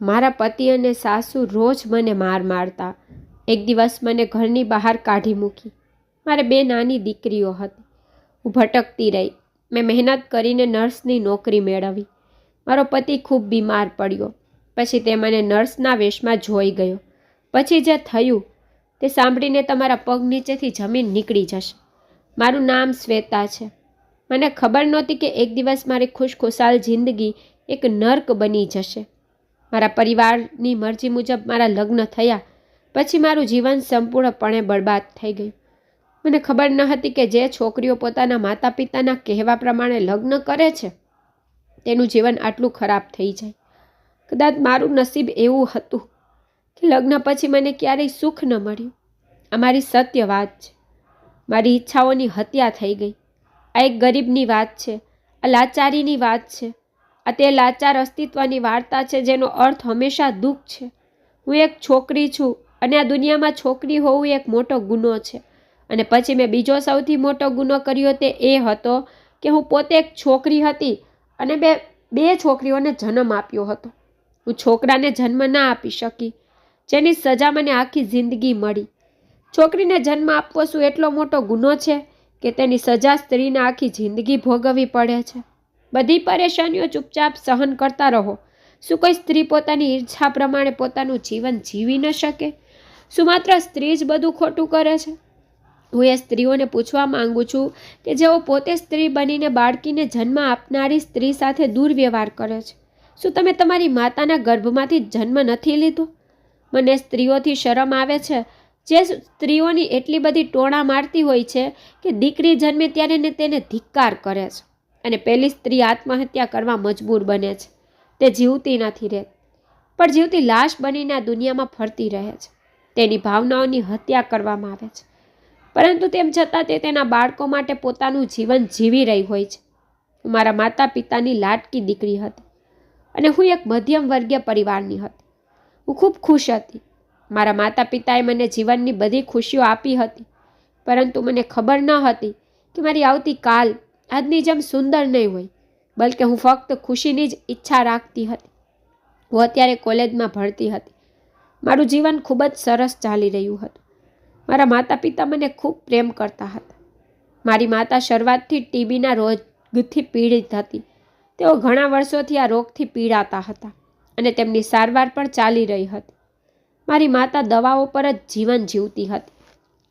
મારા પતિ અને સાસુ રોજ મને માર મારતા. એક દિવસ મને ઘરની બહાર કાઢી મૂકી. મારે 2 નાની દીકરીઓ હતી. હું ભટકતી રહી. મેં મહેનત કરીને નર્સની નોકરી મેળવી. મારો પતિ ખૂબ બીમાર પડ્યો. પછી તે મને નર્સના વેશમાં જોઈ ગયો. પછી જે થયું તે સાંભળીને તમારા પગ નીચેથી જમીન નીકળી જશે. મારું નામ શ્વેતા છે. મને ખબર નહોતી કે એક દિવસ મારી ખુશખુશાલ જિંદગી એક નર્ક બની જશે. મારા પરિવારની મરજી મુજબ મારા લગ્ન થયા પછી મારું જીવન સંપૂર્ણપણે બરબાદ થઈ ગયું. મને ખબર ન હતી કે જે છોકરીઓ પોતાના માતા પિતાના કહેવા પ્રમાણે લગ્ન કરે છે તેનું જીવન આટલું ખરાબ થઈ જાય. કદાચ મારું નસીબ એવું હતું કે લગ્ન પછી મને ક્યારેય સુખ ન મળ્યું. આ મારી સત્ય વાત છે. મારી ઈચ્છાઓની હત્યા થઈ ગઈ. આ એક ગરીબની વાત છે. આ લાચારીની વાત છે. આ તે લાચાર અસ્તિત્વની વાર્તા છે જેનો અર્થ હંમેશા દુઃખ છે. હું એક છોકરી છું અને આ દુનિયામાં છોકરી હોવું એક મોટો ગુનો છે. અને પછી મેં બીજો સૌથી મોટો ગુનો કર્યો તે એ હતો કે હું પોતે એક છોકરી હતી અને બે છોકરીઓને જન્મ આપ્યો હતો. હું છોકરાને જન્મ ના આપી શકી જેની સજા મને આખી જિંદગી મળી. છોકરીને જન્મ આપવો શું એટલો મોટો ગુનો છે કે તેની સજા સ્ત્રીને આખી જિંદગી ભોગવવી પડે છે? બધી પરેશાનીઓ ચૂપચાપ સહન કરતા રહો. શું કોઈ સ્ત્રી પોતાની ઈચ્છા પ્રમાણે પોતાનું જીવન જીવી ન શકે? શું માત્ર સ્ત્રી જ બધું ખોટું કરે છે? હું એ સ્ત્રીઓને પૂછવા માંગુ છું કે જેઓ પોતે સ્ત્રી બનીને બાળકીને જન્મ આપનારી સ્ત્રી સાથે દુર્વ્યવહાર કરે છે. શું તમે તમારી માતાના ગર્ભમાંથી જન્મ નથી લીધો? મને સ્ત્રીઓથી શરમ આવે છે જે સ્ત્રીઓની એટલી બધી ટોણા મારતી હોય છે કે દીકરી જન્મે ત્યારે ને તેને ધિક્કાર કરે છે અને પહેલી સ્ત્રી આત્મહત્યા કરવા મજબૂર બને છે. તે જીવતી નથી રહેતી પણ જીવતી લાશ બનીને આ દુનિયામાં ફરતી રહે છે. તેની ભાવનાઓની હત્યા કરવામાં આવે છે પરંતુ તેમ છતાં તે તેના બાળકો માટે પોતાનું જીવન જીવી રહી હોય છે. હું મારા માતા પિતાની લાડકી દીકરી હતી અને હું એક મધ્યમ વર્ગીય પરિવારની હતી. હું ખૂબ ખુશ હતી. મારા માતા પિતાએ મને જીવનની બધી ખુશીઓ આપી હતી પરંતુ મને ખબર ન હતી કે મારી આવતી કાલ આજની જેમ સુંદર નહીં હોય, બલકે હું ફક્ત ખુશીની જ ઈચ્છા રાખતી હતી. હું અત્યારે કોલેજમાં ભણતી હતી. મારું જીવન ખૂબ જ સરસ ચાલી રહ્યું હતું. મારા માતા પિતા મને ખૂબ પ્રેમ કરતા હતા. મારી માતા શરૂઆતથી ટીબીના રોગથી પીડિત હતી. તેઓ ઘણા વર્ષોથી આ રોગથી પીડાતા હતા અને તેમની સારવાર પણ ચાલી રહી હતી. મારી માતા દવાઓ પર જ જીવન જીવતી હતી.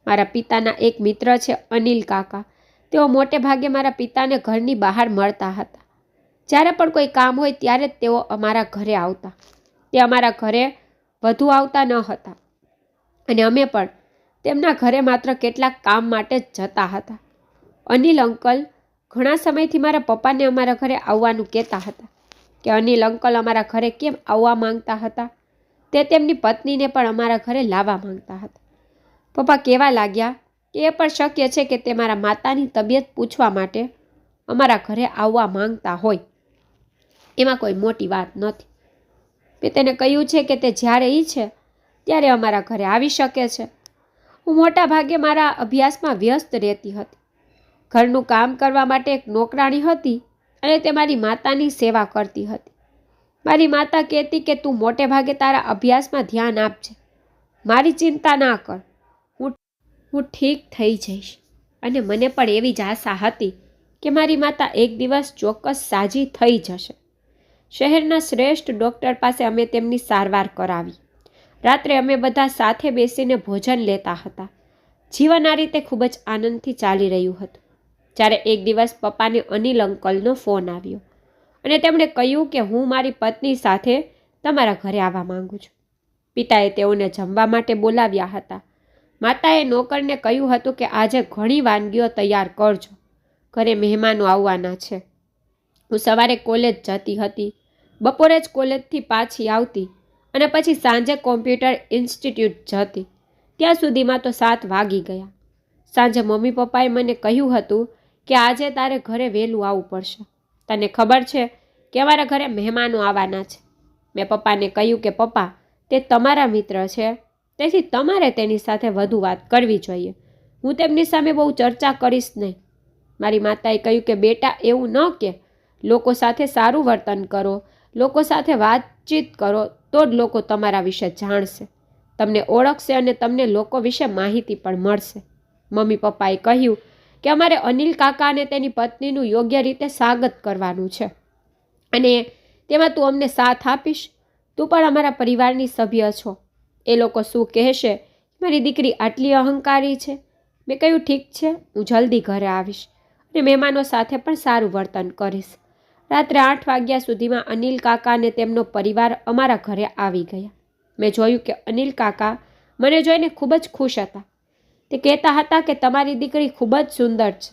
મારા પિતાના એક મિત્ર છે અનિલ કાકા. તેઓ મોટે ભાગે મારા પિતાને ઘરની બહાર મળતા હતા. જ્યારે પણ કોઈ કામ હોય ત્યારે જ તેઓ અમારા ઘરે આવતા. તે અમારા ઘરે વધુ આવતા ન હતા અને અમે પણ તેમના ઘરે માત્ર કેટલાક કામ માટે જ જતા હતા. અનિલ અંકલ ઘણા સમયથી મારા પપ્પાને અમારા ઘરે આવવાનું કહેતા હતા કે અનિલ અંકલ અમારા ઘરે કેમ આવવા માંગતા હતા. તે તેમની પત્નીને પણ અમારા ઘરે લાવવા માંગતા હતા. પપ્પા કહેવા લાગ્યા કે એ પણ શક્ય છે કે તે મારા માતાની તબિયત પૂછવા માટે અમારા ઘરે આવવા માંગતા હોય. એમાં કોઈ મોટી વાત નથી. મેં તેને કહ્યું છે કે તે જ્યારે ઈચ્છે ત્યારે અમારા ઘરે આવી શકે છે. હું મોટા ભાગે મારા અભ્યાસમાં વ્યસ્ત રહેતી હતી. ઘરનું કામ કરવા માટે એક નોકરાણી હતી અને તે મારી માતાની સેવા કરતી હતી. મારી માતા કહેતી કે તું મોટે ભાગે તારા અભ્યાસમાં ધ્યાન આપજે. મારી ચિંતા ના કર, હું ઠીક થઈ જઈશ. અને મને પણ એવી જ આશા હતી કે મારી માતા એક દિવસ ચોક્કસ સાજી થઈ જશે. શહેરના શ્રેષ્ઠ ડૉક્ટર પાસે અમે તેમની સારવાર કરાવી. રાત્રે અમે બધા સાથે બેસીને ભોજન લેતા હતા. જીવન આ રીતે ખૂબ જ આનંદથી ચાલી રહ્યું હતું. જ્યારે એક દિવસ પપ્પાને અનિલ અંકલનો ફોન આવ્યો અને તેમણે કહ્યું કે હું મારી પત્ની સાથે તમારા ઘરે આવવા માંગુ છું. પિતાએ તેઓને જમવા માટે બોલાવ્યા હતા. માતાએ નોકરને કહ્યું હતું કે આજે ઘણી વાનગીઓ તૈયાર કરજો, ઘરે મહેમાનો આવવાના છે. હું સવારે કોલેજ જતી હતી, બપોરે જ કોલેજથી પાછી આવતી અને પછી સાંજે કોમ્પ્યુટર ઇન્સ્ટિટ્યૂટ જતી. ત્યાં સુધીમાં તો 7 વાગી ગયા. સાંજે મમ્મી પપ્પાએ મને કહ્યું હતું કે આજે તારે ઘરે વહેલું આવવું પડશે. તને ખબર છે કે અમારા ઘરે મહેમાનો આવવાના છે. મેં પપ્પાને કહ્યું કે પપ્પા, તે તમારા મિત્ર છે, તેથી તમારે તેની સાથે વધુ વાત કરવી જોઈએ. હું તેમની સામે બહુ ચર્ચા કરીશ નહીં. મારી માતાએ કહ્યું કે બેટા એવું ન કે, લોકો સાથે સારું વર્તન કરો, લોકો સાથે વાત વાતચીત કરો તો જ લોકો તમારા વિશે જાણશે, તમને ઓળખશે અને તમને લોકો વિશે માહિતી પણ મળશે. મમ્મી પપ્પાએ કહ્યું કે અમારે અનિલ કાકા અને તેની પત્નીનું યોગ્ય રીતે સ્વાગત કરવાનું છે અને તેમાં તું અમને સાથ આપીશ. તું પણ અમારા પરિવારની સભ્ય છો. એ લોકો શું કહેશે, મારી દીકરી આટલી અહંકારી છે. મેં કહ્યું ઠીક છે, હું જલ્દી ઘરે આવીશ અને મહેમાનો સાથે પણ સારું વર્તન કરીશ. રાત્રે 8 વાગ્યા સુધીમાં અનિલ કાકા અને તેમનો પરિવાર અમારા ઘરે આવી ગયા. મેં જોયું કે અનિલ કાકા મને જોઈને ખૂબ જ ખુશ હતા. તે કહેતા હતા કે તમારી દીકરી ખૂબ જ સુંદર છે.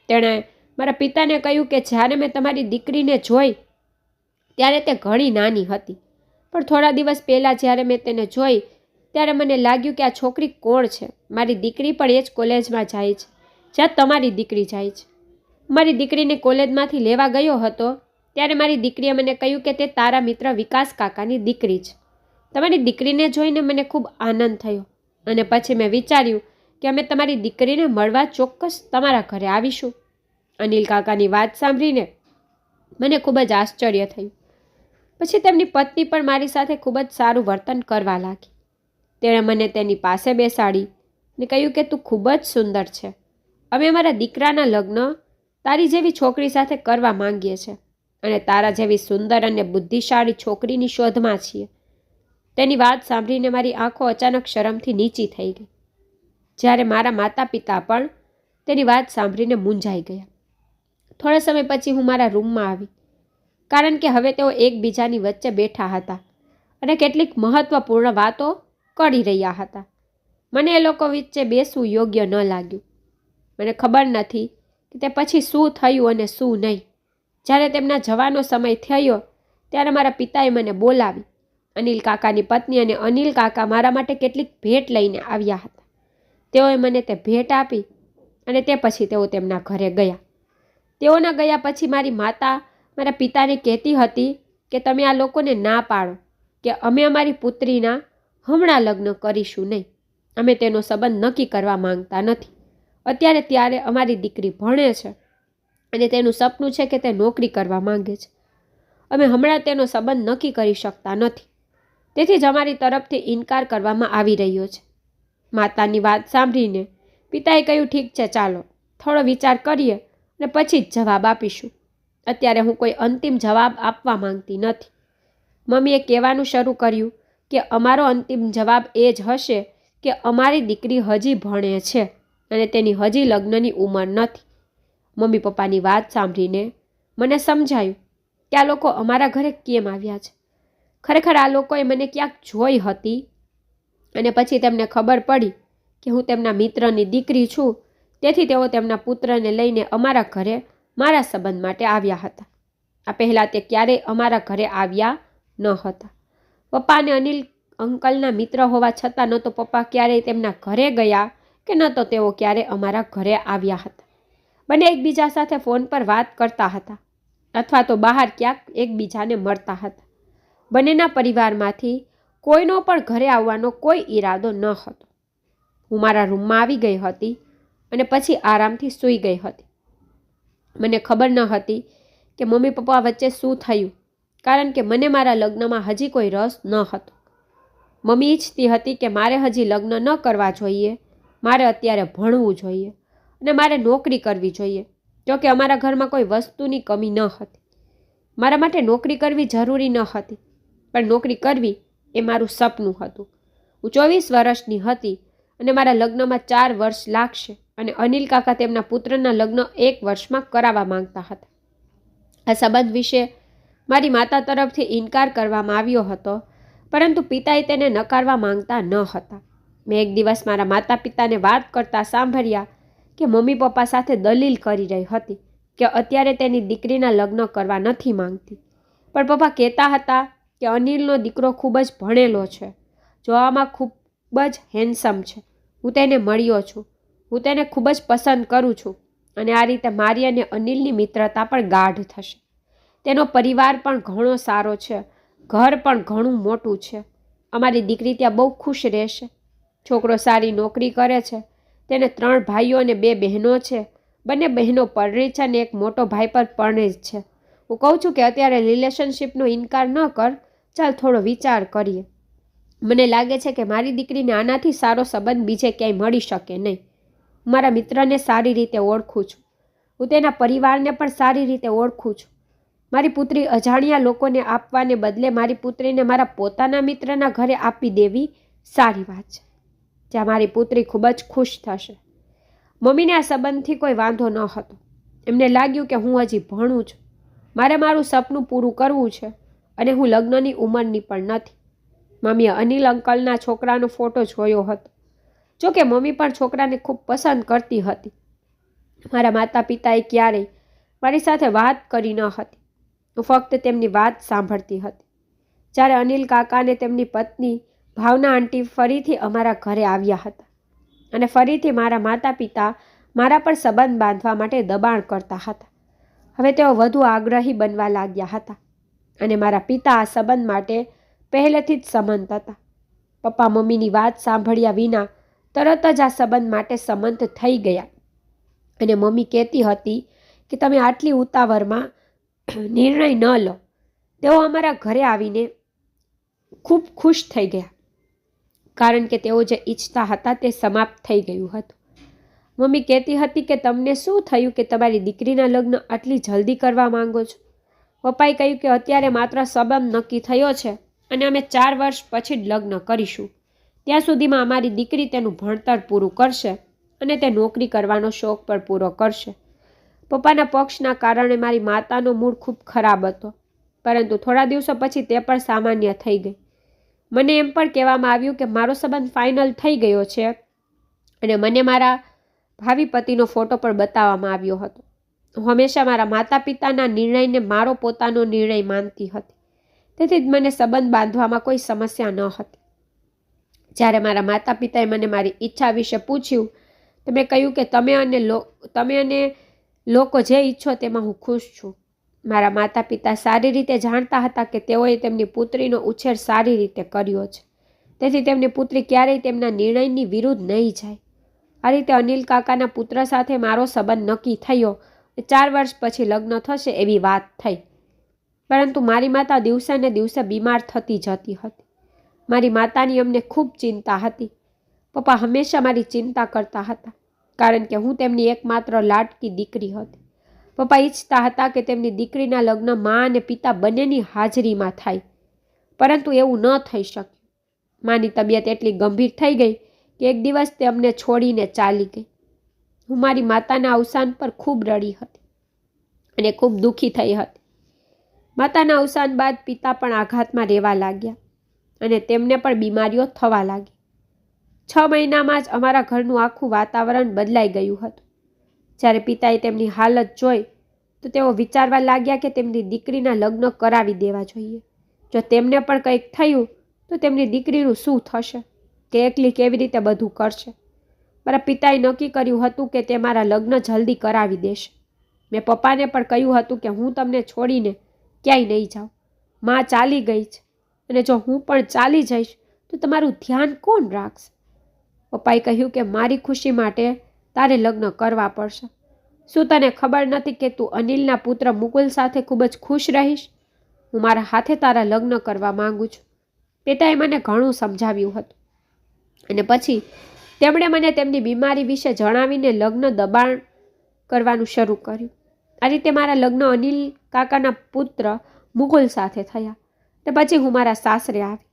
તેણે મારા પિતાને કહ્યું કે જ્યારે મેં તમારી દીકરીને જોઈ ત્યારે તે ઘણી નાની હતી, પણ થોડા દિવસ પહેલાં જ્યારે મેં તેને જોઈ ત્યારે મને લાગ્યું કે આ છોકરી કોણ છે. મારી દીકરી પણ એ જ કોલેજમાં જાય છે જ્યાં તમારી દીકરી જાય છે. મારી દીકરીને કોલેજમાંથી લેવા ગયો હતો ત્યારે મારી દીકરીએ મને કહ્યું કે તે તારા મિત્ર વિકાસ કાકાની દીકરી છે. તમારી દીકરીને જોઈને મને ખૂબ આનંદ થયો અને પછી મેં વિચાર્યું કે અમે તમારી દીકરીને મળવા ચોક્કસ તમારા ઘરે આવીશું. અનિલ કાકાની વાત સાંભળીને મને ખૂબ જ આશ્ચર્ય થયું. પછી તેમની પત્ની પણ મારી સાથે ખૂબ જ સારું વર્તન કરવા લાગી. તેણે મને તેની પાસે બેસાડી અને કહ્યું કે તું ખૂબ જ સુંદર છે. અમે અમારા દીકરાના લગ્ન તારી જેવી છોકરી સાથે કરવા માંગીએ છીએ અને તારા જેવી સુંદર અને બુદ્ધિશાળી છોકરીની શોધમાં છીએ. તેની વાત સાંભળીને મારી આંખો અચાનક શરમથી નીચી થઈ ગઈ. જ્યારે મારા માતા પિતા પણ તેની વાત સાંભળીને મૂંઝાઈ ગયા. થોડા સમય પછી હું મારા રૂમમાં આવી, કારણ કે હવે તેઓ એકબીજાની વચ્ચે બેઠા હતા અને કેટલીક મહત્વપૂર્ણ વાતો કરી રહ્યા હતા. મને એ લોકો વચ્ચે બેસવું યોગ્ય ન લાગ્યું. મને ખબર નથી કે તે પછી શું થયું અને શું નહીં. જ્યારે તેમના જવાનો સમય થયો ત્યારે મારા પિતાએ મને બોલાવી. અનિલ કાકાની પત્ની અને અનિલ કાકા મારા માટે કેટલીક ભેટ લઈને આવ્યા હતા. તેઓએ મને તે ભેટ આપી અને તે પછી તેઓ તેમના ઘરે ગયા. તેઓના ગયા પછી મારી માતા મારા પિતાને કહેતી હતી કે તમે આ લોકોને ના પાડો કે અમે અમારી પુત્રીના હમણાં લગ્ન કરીશું નહીં. અમે તેનો સંબંધ નક્કી કરવા માંગતા નથી. અત્યારે ત્યારે અમારી દીકરી ભણે છે અને તેનું સપનું છે કે તે નોકરી કરવા માંગે છે. અમે હમણાં તેનો સંબંધ નક્કી કરી શકતા નથી. તેથી જ અમારી તરફથી ઇનકાર કરવામાં આવી રહ્યો છે. માતાની વાત સાંભળીને પિતાએ કહ્યું ઠીક છે, ચાલો થોડો વિચાર કરીએ અને પછી જ જવાબ આપીશું. અત્યારે હું કોઈ અંતિમ જવાબ આપવા માંગતી નથી. મમ્મીએ કહેવાનું શરૂ કર્યું કે અમારો અંતિમ જવાબ એ જ હશે કે અમારી દીકરી હજી ભણે છે અને તેની હજી લગ્નની ઉંમર નથી. મમ્મી પપ્પાની વાત સાંભળીને મને સમજાયું કે આ લોકો અમારા ઘરે કેમ આવ્યા છે. ખરેખર આ લોકોએ મને ક્યાંક જોઈ હતી અને પછી તેમને ખબર પડી કે હું તેમના મિત્રની દીકરી છું. તેથી તેઓ તેમના પુત્રને લઈને અમારા ઘરે મારા સંબંધ માટે આવ્યા હતા. આ પહેલાં તે ક્યારેય અમારા ઘરે આવ્યા ન હતા. પપ્પા અને અનિલ અંકલના મિત્ર હોવા છતાં ન તો પપ્પા ક્યારેય તેમના ઘરે ગયા કે ન તો તેઓ ક્યારેય અમારા ઘરે આવ્યા હતા. બંને એકબીજા સાથે ફોન પર વાત કરતા હતા અથવા તો બહાર ક્યાંક એકબીજાને મળતા હતા. બંનેના પરિવારમાંથી કોઈનો પણ ઘરે આવવાનો કોઈ ઈરાદો ન હતો. હું મારા રૂમમાં આવી ગઈ હતી અને પછી આરામથી સૂઈ ગઈ હતી. મને ખબર ન હતી કે મમ્મી પપ્પા વચ્ચે શું થયું, કારણ કે મને મારા લગ્નમાં હજી કોઈ રસ ન હતો. મમ્મી ઈચ્છતી હતી કે મારે હજી લગ્ન ન કરવા જોઈએ, મારે અત્યારે ભણવું જોઈએ અને મારે નોકરી કરવી જોઈએ. જોકે અમારા ઘરમાં કોઈ વસ્તુની કમી ન હતી. મારા માટે નોકરી કરવી જરૂરી ન હતી, પણ નોકરી કરવી એ મારું સપનું હતું. હું 24 વર્ષની હતી અને મારા લગ્નમાં 4 વર્ષ લાગશે અને અનિલ કાકા તેમના પુત્રના લગ્ન 1 વર્ષમાં કરાવવા માંગતા હતા. આ સંબંધ વિશે મારી માતા તરફથી ઇનકાર કરવામાં આવ્યો હતો, પરંતુ પિતાએ તેને નકારવા માંગતા ન હતા. મેં એક દિવસ મારા માતા પિતાને વાત કરતા સાંભળ્યા કે મમ્મી પપ્પા સાથે દલીલ કરી રહી હતી કે અત્યારે તેની દીકરીના લગ્ન કરવા નથી માંગતી. પણ પપ્પા કહેતા હતા કે અનિલનો દીકરો ખૂબ જ ભણેલો છે, જોવામાં ખૂબ જ હેન્ડસમ છે. હું તેને મળ્યો છું, હું તેને ખૂબ જ પસંદ કરું છું અને આ રીતે મારી અને અનિલની મિત્રતા પણ ગાઢ થશે. તેનો પરિવાર પણ ઘણો સારો છે, ઘર પણ ઘણું મોટું છે. અમારી દીકરી ત્યાં બહુ ખુશ રહેશે. છોકરો સારી નોકરી કરે છે. તેને 3 ભાઈઓ અને 2 બહેનો છે. બંને બહેનો પરણી છે અને એક મોટો ભાઈ પર પરણે જ છે. હું કહું છું કે અત્યારે રિલેશનશિપનો ઇનકાર ન કર, ચાલ થોડો વિચાર કરીએ. મને લાગે છે કે મારી દીકરીને આનાથી સારો સંબંધ બીજે ક્યાંય મળી શકે નહીં. હું મારા મિત્રને સારી રીતે ઓળખું છું. હું તેના પરિવારને પણ સારી રીતે ઓળખું છું. મારી પુત્રી અજાણ્યા લોકોને આપવાને બદલે મારી પુત્રીને મારા પોતાના મિત્રના ઘરે આપી દેવી સારી વાત છે, જ્યાં મારી પુત્રી ખૂબ જ ખુશ થશે. મમ્મીને આ સંબંધથી કોઈ વાંધો ન હતો. એમને લાગ્યું કે હું હજી ભણું છું, મારે મારું સપનું પૂરું કરવું છે અને હું લગ્નની ઉંમરની પણ નથી. મમ્મીએ અનિલ અંકલના છોકરાનો ફોટો જોયો હતો. જોકે મમ્મી પણ છોકરાને ખૂબ પસંદ કરતી હતી. મારા માતા પિતાએ ક્યારેય મારી સાથે વાત કરી ન હતી. હું ફક્ત તેમની વાત સાંભળતી હતી. જ્યારે અનિલ કાકા અને તેમની પત્ની ભાવના આંટી ફરીથી અમારા ઘરે આવ્યા હતા અને ફરીથી મારા માતા પિતા મારા પર સંબંધ બાંધવા માટે દબાણ કરતા હતા. હવે તેઓ વધુ આગ્રહી બનવા લાગ્યા હતા અને મારા પિતા આ સંબંધ માટે પહેલેથી જ સંમત હતા. પપ્પા મમ્મીની વાત સાંભળ્યા વિના તરત જ આ સંબંધ માટે સંમત થઈ ગયા અને મમ્મી કહેતી હતી કે તમે આટલી ઉતાવળમાં નિર્ણય ન લો. તેઓ અમારા ઘરે આવીને ખૂબ ખુશ થઈ ગયા કારણ કે તેઓ જે ઈચ્છતા હતા તે સમાપ્ત થઈ ગયું હતું. મમ્મી કહેતી હતી કે તમને શું થયું કે તમારી દીકરીના લગ્ન આટલી જલ્દી કરવા માંગો છો? પપ્પાએ કહ્યું કે અત્યારે માત્ર સંબંધ નક્કી થયો છે અને અમે 4 વર્ષ પછી જ લગ્ન કરીશું. ત્યાં સુધીમાં અમારી દીકરી તેનું ભણતર પૂરું કરશે અને તે નોકરી કરવાનો શોખ પણ પૂરો કરશે. પપ્પાના પક્ષના કારણે મારી માતાનો મૂડ ખૂબ ખરાબ હતો, પરંતુ થોડા દિવસો પછી તે પણ સામાન્ય થઈ ગઈ. મને એમ પણ કહેવામાં આવ્યું કે મારો સંબંધ ફાઇનલ થઈ ગયો છે અને મને મારા ભાવિ પતિનો ફોટો પણ બતાવવામાં આવ્યો હતો. હું હંમેશા મારા માતા પિતાના નિર્ણયને મારો પોતાનો નિર્ણય માનતી હતી. તેથી જ મને સંબંધ બાંધવામાં કોઈ સમસ્યા ન હતી. જ્યારે મારા માતા પિતાએ મને મારી ઈચ્છા વિશે પૂછ્યું તો મેં કહ્યું કે તમે અને લોકો જે ઈચ્છો તેમાં હું ખુશ છું. મારા માતા પિતા સારી રીતે જાણતા હતા કે તેઓએ તેમની પુત્રીનો ઉછેર સારી રીતે કર્યો છે, તેથી તેમની પુત્રી ક્યારેય તેમના નિર્ણયની વિરુદ્ધ નહીં જાય. આ રીતે અનિલ કાકાના પુત્ર સાથે મારો સંબંધ નક્કી થયો. 4 વર્ષ પછી લગ્ન થશે એવી વાત થઈ. પરંતુ મારી માતા દિવસે ને દિવસે બીમાર થતી જતી હતી. મારી માતાની અમને ખૂબ ચિંતા હતી. પપ્પા હંમેશા મારી ચિંતા કરતા હતા કારણ કે હું તેમની એકમાત્ર લાડકી દીકરી હતી. પપ્પા ઈચ્છતા હતા કે તેમની દીકરીના લગ્ન મા અને પિતા બંનેની હાજરીમાં થાય, પરંતુ એવું ન થઈ શક્યું. માની તબિયત એટલી ગંભીર થઈ ગઈ કે એક દિવસ તે અમને છોડીને ચાલી ગઈ. હું મારી માતાના અવસાન પર ખૂબ રડી હતી અને ખૂબ દુઃખી થઈ હતી. માતાના અવસાન બાદ પિતા પણ આઘાતમાં રહેવા લાગ્યા અને તેમને પણ બીમારીઓ થવા લાગી. 6 મહિનામાં જ અમારા ઘરનું આખું વાતાવરણ બદલાઈ ગયું હતું. જ્યારે પિતાએ તેમની હાલત જોઈ તો તેઓ વિચારવા લાગ્યા કે તેમની દીકરીના લગ્ન કરાવી દેવા જોઈએ. જો તેમને પણ કંઈક થયું તો તેમની દીકરીનું શું થશે? કે એકલી કેવી રીતે બધું કરશે? મારા પિતાએ નક્કી કર્યું હતું કે તે મારા લગ્ન જલ્દી કરાવી દેશે. મેં પપ્પાને પણ કહ્યું હતું કે હું તમને છોડીને ક્યાંય નહીં જાઉં. માં ચાલી ગઈ છે અને જો હું પણ ચાલી જઈશ તો તમારું ધ્યાન કોણ રાખશે? પપ્પાએ કહ્યું કે મારી ખુશી માટે તારે લગ્ન કરવા પડશે. શું તને ખબર નથી કે તું અનિલના પુત્ર મુકુલ સાથે ખૂબ જ ખુશ રહીશ? હું મારા હાથે તારા લગ્ન કરવા માંગુ છું. પિતાએ મને ઘણું સમજાવ્યું હતું અને પછી તેમણે મને તેમની બીમારી વિશે જણાવીને લગ્ન દબાણ કરવાનું શરૂ કર્યું. આ રીતે મારા લગ્ન અનિલ કાકાના પુત્ર મુકુલ સાથે થયા અને પછી હું મારા સાસરે આવી.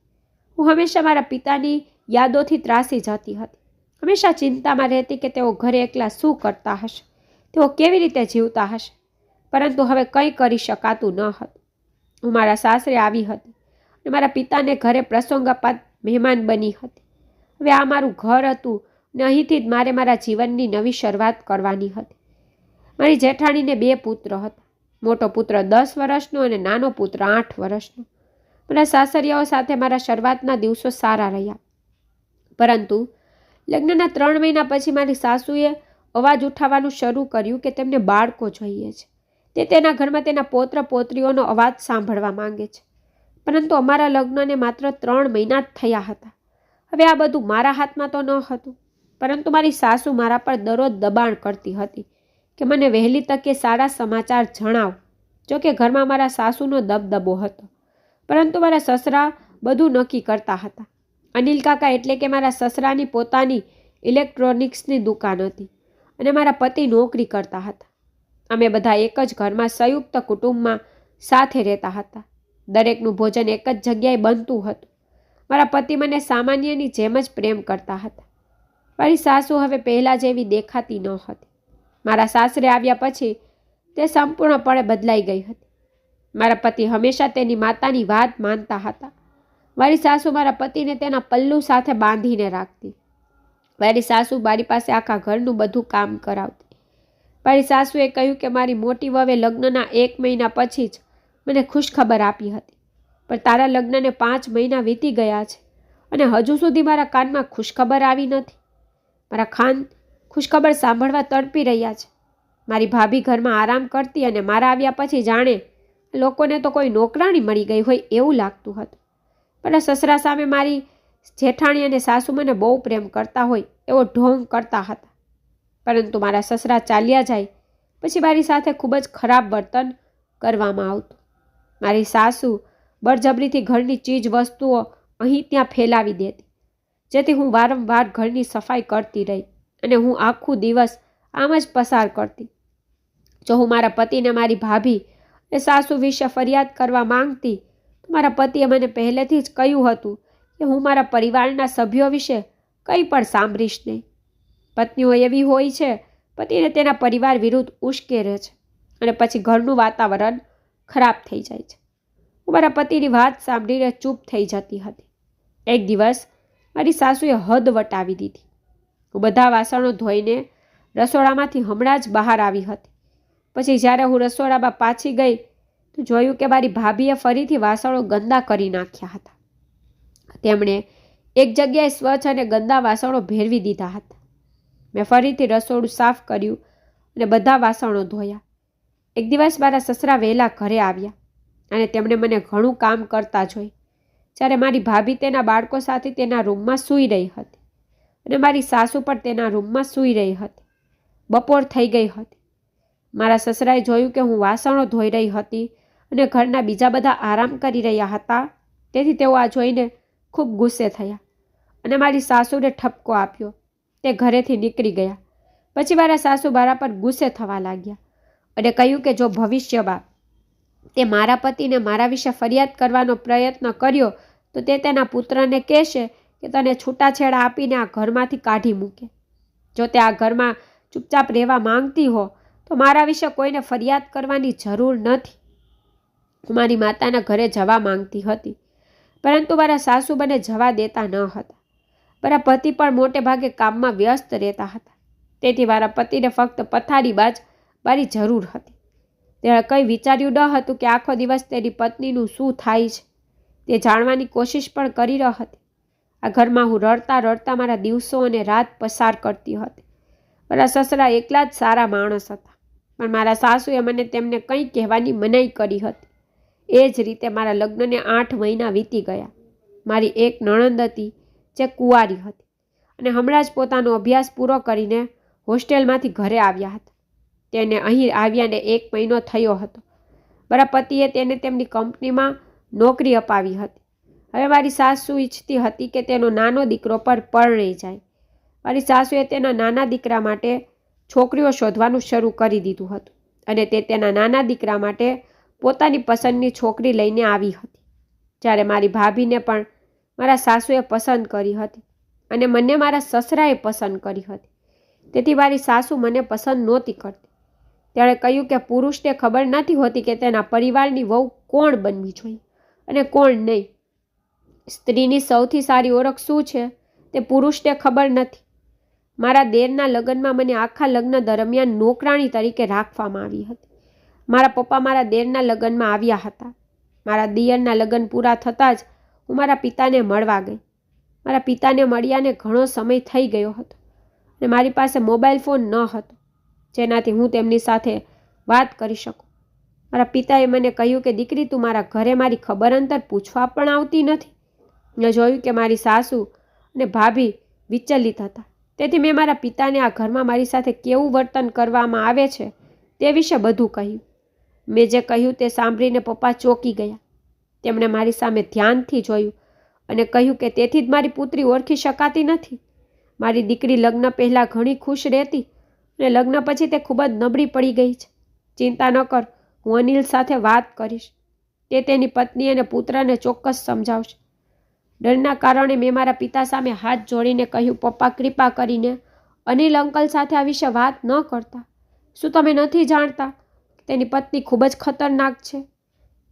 હું હંમેશા મારા પિતાની યાદોથી ત્રાસી જતી હતી. હંમેશા ચિંતામાં રહેતી કે તેઓ ઘરે એકલા શું કરતા હશે, તેઓ કેવી રીતે જીવતા હશે. પરંતુ હવે કંઈ કરી શકાતું ન હતું. હું મારા સાસરે આવી હતી અને મારા પિતાને ઘરે પ્રસંગોપાત મહેમાન બની હતી. હવે આ મારું ઘર હતું અને અહીંથી જ મારે મારા જીવનની નવી શરૂઆત કરવાની હતી. મારી જેઠાણીને 2 પુત્ર હતા. મોટો પુત્ર 10 વર્ષનો અને નાનો પુત્ર 8 વર્ષનો. મારા સાસરિયાઓ સાથે મારા શરૂઆતના દિવસો સારા રહ્યા, પરંતુ લગ્નના 3 મહિના પછી મારી સાસુએ અવાજ ઉઠાવવાનું શરૂ કર્યું કે તેમને બાળકો જોઈએ છે. તે તેના ઘરમાં તેના પૌત્ર પૌત્રીઓનો અવાજ સાંભળવા માંગે છે. પરંતુ અમારા લગ્નને માત્ર 3 મહિના જ થયા હતા. હવે આ બધું મારા હાથમાં તો ન હતું, પરંતુ મારી સાસુ મારા પર દરરોજ દબાણ કરતી હતી કે મને વહેલી તકે સારા સમાચાર જણાવ. જોકે ઘરમાં મારા સાસુનો દબદબો હતો, પરંતુ મારા સસરા બધું નક્કી કરતા હતા. અનિલ કાકા એટલે કે મારા સસરાની પોતાની ઇલેક્ટ્રોનિક્સની દુકાન હતી અને મારા પતિ નોકરી કરતા હતા. અમે બધા એક જ ઘરમાં સંયુક્ત કુટુંબમાં સાથે રહેતા હતા. દરેકનું ભોજન એક જ જગ્યાએ બનતું હતું. મારા પતિ મને સામાન્યની જેમ જ પ્રેમ કરતા હતા. મારી સાસુ હવે પહેલાં જેવી દેખાતી ન હતી. મારા સાસરે આવ્યા પછી તે સંપૂર્ણપણે બદલાઈ ગઈ હતી. મારા પતિ હંમેશા તેની માતાની વાત માનતા હતા. મારી સાસુ મારા પતિને તેના પલ્લુ સાથે બાંધીને રાખતી. મારી સાસુ મારી પાસે આખા ઘરનું બધું કામ કરાવતી. મારી સાસુએ કહ્યું કે મારી મોટી વહુએ લગ્નના 1 મહિના પછી જ મને ખુશખબર આપી હતી, પણ તારા લગ્નને 5 મહિના વીતી ગયા છે અને હજુ સુધી મારા કાનમાં ખુશખબર આવી નથી. મારા ખાન ખુશખબર સાંભળવા તડપી રહ્યા છે. મારી ભાભી ઘરમાં આરામ કરતી અને મારા આવ્યા પછી જાણે લોકોને તો કોઈ નોકરાણી મળી ગઈ હોય એવું લાગતું હતું. મારા સસરા સામે મારી જેઠાણી અને સાસુ મને બહુ પ્રેમ કરતા હોય એવો ઢોંગ કરતા હતા, પરંતુ મારા સસરા ચાલ્યા જાય પછી મારી સાથે ખૂબ જ ખરાબ વર્તન કરવામાં આવતું. મારી સાસુ બળજબરીથી ઘરની ચીજ વસ્તુઓ અહીં ત્યાં ફેલાવી દેતી, જેથી હું વારંવાર ઘરની સફાઈ કરતી રહી અને હું આખું દિવસ આમ જ પસાર કરતી. જો હું મારા પતિને મારી ભાભી અને સાસુ વિશે ફરિયાદ કરવા માંગતી તો મારા પતિએ મને પહેલેથી જ કહ્યું હતું કે હું મારા પરિવારના સભ્યો વિશે કંઈ પણ સાંભળીશ નહીં. પત્નીઓ એવી હોય છે, પતિને તેના પરિવાર વિરુદ્ધ ઉશ્કેરે છે અને પછી ઘરનું વાતાવરણ ખરાબ થઈ જાય છે. હું મારા પતિની વાત સાંભળીને ચૂપ થઈ જતી હતી. એક દિવસ મારી સાસુએ હદ વટાવી દીધી. હું બધા વાસણો ધોઈને રસોડામાંથી હમણાં જ બહાર આવી હતી. પછી જ્યારે હું રસોડામાં પાછી ગઈ તો જોયું કે મારી ભાભીએ ફરીથી વાસણો ગંદા કરી નાખ્યા હતા. તેમણે એક જગ્યાએ સ્વચ્છ અને ગંદા વાસણો ભેરવી દીધા હતા. મેં ફરીથી રસોડું સાફ કર્યું અને બધા વાસણો ધોયા. એક દિવસ મારા સસરા વહેલા ઘરે આવ્યા અને તેમણે મને ઘણું કામ કરતા જોઈ. જ્યારે મારી ભાભી તેના બાળકો સાથે તેના રૂમમાં સૂઈ રહી હતી અને મારી સાસુ પણ તેના રૂમમાં સૂઈ રહી હતી. બપોર થઈ ગઈ હતી. મારા સસરાએ જોયું કે હું વાસણો ધોઈ રહી હતી અને ઘરના બીજા બધા આરામ કરી રહ્યા હતા, તેથી તેઓ આ જોઈને ખૂબ ગુસ્સે થયા અને મારી સાસુને ઠપકો આપ્યો. તે ઘરેથી નીકળી ગયા. પછી મારા સાસુ મારા પર ગુસ્સે થવા લાગ્યા અને કહ્યું કે જો ભવિષ્યમાં તે મારા પતિને મારા વિશે ફરિયાદ કરવાનો પ્રયત્ન કર્યો તો તે તેના પુત્રને કહેશે કે તને છૂટાછેડા આપીને આ ઘરમાંથી કાઢી મૂકે. જો તે આ ઘરમાં ચૂપચાપ રહેવા માંગતી હો તો મારા વિશે કોઈને ફરિયાદ કરવાની જરૂર નથી. હું મારી માતાના ઘરે જવા માંગતી હતી, પરંતુ મારા સાસુ મને જવા દેતા ન હતા. મારા પતિ પણ મોટે ભાગે કામમાં વ્યસ્ત રહેતા હતા, તેથી મારા પતિને ફક્ત પથારીમાં જ મારી જરૂર હતી. તેણે કંઈ વિચાર્યું ન હતું કે આખો દિવસ તેની પત્નીનું શું થાય છે તે જાણવાની કોશિશ પણ કરી રહી હતી. આ ઘરમાં હું રડતા રડતા મારા દિવસો અને રાત પસાર કરતી હતી. મારા સસરા એકલા જ સારા માણસ હતા, પણ મારા સાસુએ મને તેમને કંઈ કહેવાની મનાઈ કરી હતી. એ જ રીતે મારા લગ્નને 8 મહિના વીતી ગયા. મારી એક નણંદ હતી જે કુંવારી હતી અને હમણાં જ પોતાનો અભ્યાસ પૂરો કરીને હોસ્ટેલમાંથી ઘરે આવ્યા હતા. તેને અહીં આવ્યાને 1 મહિનો થયો હતો. મારા પતિએ તેને તેમની કંપનીમાં નોકરી અપાવી હતી. હવે મારી સાસુ ઈચ્છતી હતી કે તેનો નાનો દીકરો પર પરણી જાય. મારી સાસુએ તેના નાના દીકરા માટે છોકરીઓ શોધવાનું શરૂ કરી દીધું હતું અને તે તેના નાના દીકરા માટે પોતાની પસંદની છોકરી લઈને આવી હતી. જ્યારે મારી ભાભીને પણ મારા સાસુએ પસંદ કરી હતી અને મને મારા સસરાએ પસંદ કરી હતી. તેથી મારી સાસુ મને પસંદ નહોતી કરતી. તેણે કહ્યું કે પુરુષને ખબર નથી હોતી કે તેના પરિવારની વહુ કોણ બનવી જોઈએ અને કોણ નહીં. સ્ત્રીની સૌથી સારી ઓળખ શું છે તે પુરુષને ખબર નથી. મારા દેરના લગ્નમાં મને આખા લગ્ન દરમિયાન નોકરાણી તરીકે રાખવામાં આવી હતી. મારા પપ્પા મારા દેરના લગ્નમાં આવ્યા હતા. મારા દિયરના લગ્ન પૂરા થતાં જ હું મારા પિતાને મળવા ગઈ. મારા પિતાને મળ્યાને ઘણો સમય થઈ ગયો હતો અને મારી પાસે મોબાઈલ ફોન ન હતો જેનાથી હું તેમની સાથે વાત કરી શકું. મારા પિતાએ મને કહ્યું કે દીકરી, તું મારા ઘરે મારી ખબર અંતર પૂછવા પણ આવતી નથી. મેં જોયું કે મારી સાસુ અને ભાભી વિચલિત હતા, તેથી મેં મારા પિતાને આ ઘરમાં મારી સાથે કેવું વર્તન કરવામાં આવે છે તે વિશે બધું કહ્યું. મેં જે કહ્યું તે સાંભળીને પપ્પા ચોંકી ગયા. તેમણે મારી સામે ધ્યાનથી જોયું અને કહ્યું કે તેથી જ મારી પુત્રી ઓળખી શકાતી નથી. મારી દીકરી લગ્ન પહેલાં ઘણી ખુશ રહેતી અને લગ્ન પછી તે ખૂબ જ નબળી પડી ગઈ છે. ચિંતા ન કર, હું અનિલ સાથે વાત કરીશ. તે તેની પત્ની અને પુત્રને ચોક્કસ સમજાવશે. ડરના કારણે મેં મારા પિતા સામે હાથ જોડીને કહ્યું, પપ્પા, કૃપા કરીને અનિલ અંકલ સાથે આ વિશે વાત ન કરતા. શું તમે નથી જાણતા તેની પત્ની ખૂબ જ ખતરનાક છે?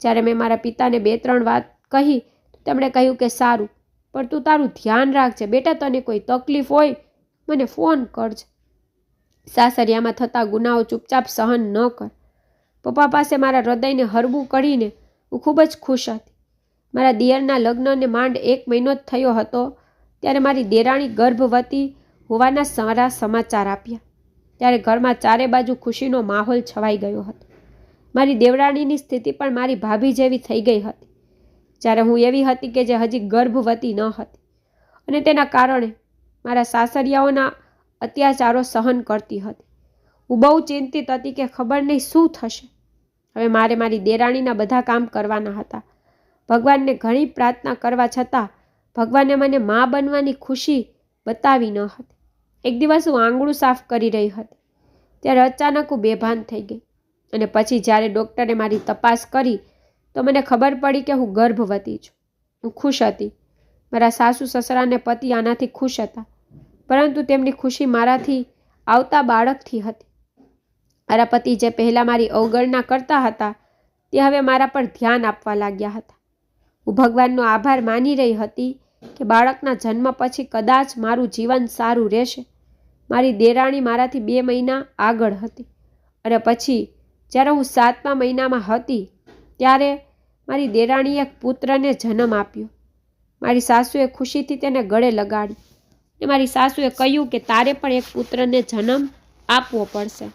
જ્યારે મેં મારા પિતાને 2-3 વાત કહી તો તેમણે કહ્યું કે સારું, પણ તું તારું ધ્યાન રાખજે બેટા. તને કોઈ તકલીફ હોય મને ફોન કરજે. સાસરિયામાં થતા ગુનાઓ ચૂપચાપ સહન ન કર. પપ્પા પાસે મારા હૃદયને હરવું કરીને હું ખૂબ જ ખુશ હતી. મારા દિયરના લગ્નને માંડ 1 મહિનો જ થયો હતો ત્યારે મારી દેરાણી ગર્ભવતી હોવાના સારા સમાચાર આપ્યા. ત્યારે ઘરમાં ચારે બાજુ ખુશીનો માહોલ છવાઈ ગયો હતો. મારી દેવરાણીની સ્થિતિ પણ મારી ભાભી જેવી થઈ ગઈ હતી. જ્યારે હું એવી હતી કે જે હજી ગર્ભવતી ન હતી અને તેના કારણે મારા સાસરિયાઓના અત્યાચારો સહન કરતી હતી. હું બહુ ચિંતિત હતી કે ખબર નહીં શું થશે. હવે મારે મારી દેરાણીના બધા કામ કરવાના હતા. ભગવાનને ઘણી પ્રાર્થના કરવા છતાં ભગવાને મને મા બનવાની ખુશી બતાવી ન હતી. એક દિવસ હું આંગળું સાફ કરી રહી હતી ત્યારે અચાનક હું બેભાન થઈ ગઈ અને પછી જ્યારે ડૉક્ટરે મારી તપાસ કરી તો મને ખબર પડી કે હું ગર્ભવતી છું. હું ખુશ હતી. મારા સાસુ સસરા અને પતિ આનાથી ખુશ હતા, પરંતુ તેમની ખુશી મારાથી આવતા બાળકથી હતી. મારા પતિ જે પહેલાં મારી અવગણના કરતા હતા તે હવે મારા પર ધ્યાન આપવા લાગ્યા હતા. હું ભગવાનનો આભાર માની રહી હતી કે બાળકના જન્મ પછી કદાચ મારું જીવન સારું રહેશે. મારી દેરાણી મારાથી 2 મહિના આગળ હતી અને પછી જ્યારે હું 7મા મહિનામાં હતી ત્યારે મારી દેરાણીએ એક પુત્રને જન્મ આપ્યો. મારી સાસુએ ખુશીથી તેને ગળે લગાડી અને મારી સાસુએ કહ્યું કે તારે પણ એક પુત્રને જન્મ આપવો પડશે,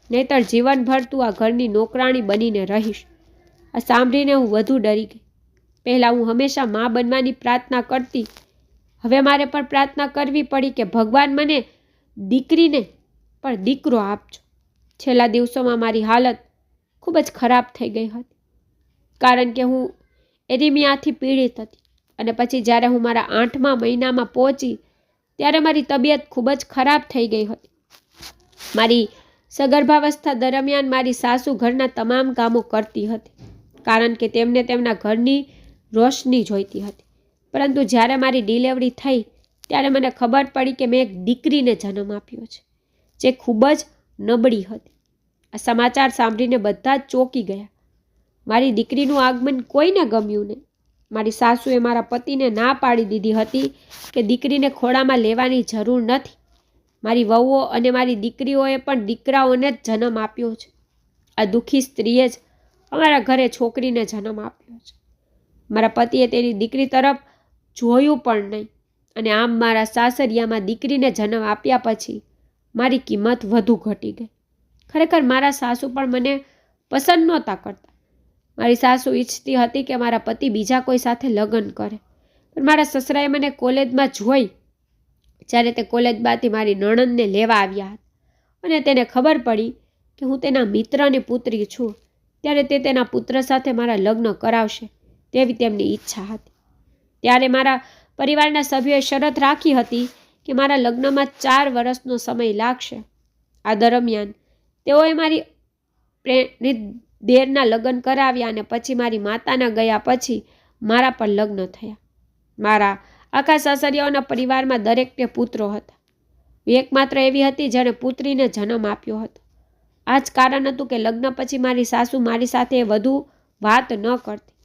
નહીંતર જીવનભર તું આ ઘરની નોકરાણી બનીને રહીશ. આ સાંભળીને હું વધુ ડરી ગઈ. પહેલાં હું હંમેશા મા બનવાની પ્રાર્થના કરતી, હવે મારે પણ પ્રાર્થના કરવી પડી કે ભગવાન મને દીકરીને પણ દીકરો આપજો. છેલ્લા દિવસોમાં મારી હાલત ખૂબ જ ખરાબ થઈ ગઈ હતી, કારણ કે હું એનિમિયાથી પીડિત હતી અને પછી જ્યારે હું મારા 8મા મહિનામાં પહોંચી ત્યારે મારી તબિયત ખૂબ જ ખરાબ થઈ ગઈ હતી. મારી સગર્ભાવસ્થા દરમિયાન મારી સાસુ ઘરના તમામ કામો કરતી હતી, કારણ કે તેમને તેમના ઘરની રોશની જોઈતી હતી. પરંતુ જ્યારે મારી ડિલિવરી થઈ ત્યારે મને ખબર પડી કે મેં એક દીકરીને જન્મ આપ્યો છે, જે ખૂબ જ નબળી હતી. આ સમાચાર સાંભળીને બધા જ ચોંકી ગયા. મારી દીકરીનું આગમન કોઈને ગમ્યું નહીં. મારી સાસુએ મારા પતિને ના પાડી દીધી હતી કે દીકરીને ખોળામાં લેવાની જરૂર નથી. મારી વહુઓ અને મારી દીકરીઓએ પણ દીકરાઓને જ જન્મ આપ્યો છે. આ દુઃખી સ્ત્રીએ જ અમારા ઘરે છોકરીને જન્મ આપ્યો છે. મારા પતિએ તેની દીકરી તરફ જોયું પણ નહીં અને આમ મારા સાસરિયામાં દીકરીને જન્મ આપ્યા પછી મારી કિંમત વધુ ઘટી ગઈ. ખરેખર મારા સાસુ પણ મને પસંદ નહોતા કરતા. મારી સાસુ ઈચ્છતી હતી કે મારા પતિ બીજા કોઈ સાથે લગ્ન કરે, પણ મારા સસરાએ મને કોલેજમાં જોઈ. જ્યારે તે કોલેજમાંથી મારી નણંદને લેવા આવ્યા હતા અને તેને ખબર પડી કે હું તેના મિત્રની પુત્રી છું, ત્યારે તે તેના પુત્ર સાથે મારા લગ્ન કરાવશે તેવી તેમની ઈચ્છા હતી. ત્યારે મારા પરિવારના સભ્યોએ શરત રાખી હતી કે મારા લગ્નમાં 4 વર્ષનો સમય લાગશે. આ દરમિયાન તેઓએ મારી પ્રેમિત દેરના લગ્ન કરાવ્યા અને પછી મારી માતાના ગયા પછી મારા પર લગ્ન થયા. મારા આખા સાસરિયાઓના પરિવારમાં દરેકને પુત્રો હતા. હું એકમાત્ર એવી હતી જેણે પુત્રીને જન્મ આપ્યો હતો. આ જ કારણ હતું કે લગ્ન પછી મારી સાસુ મારી સાથે વધુ વાત ન કરતી.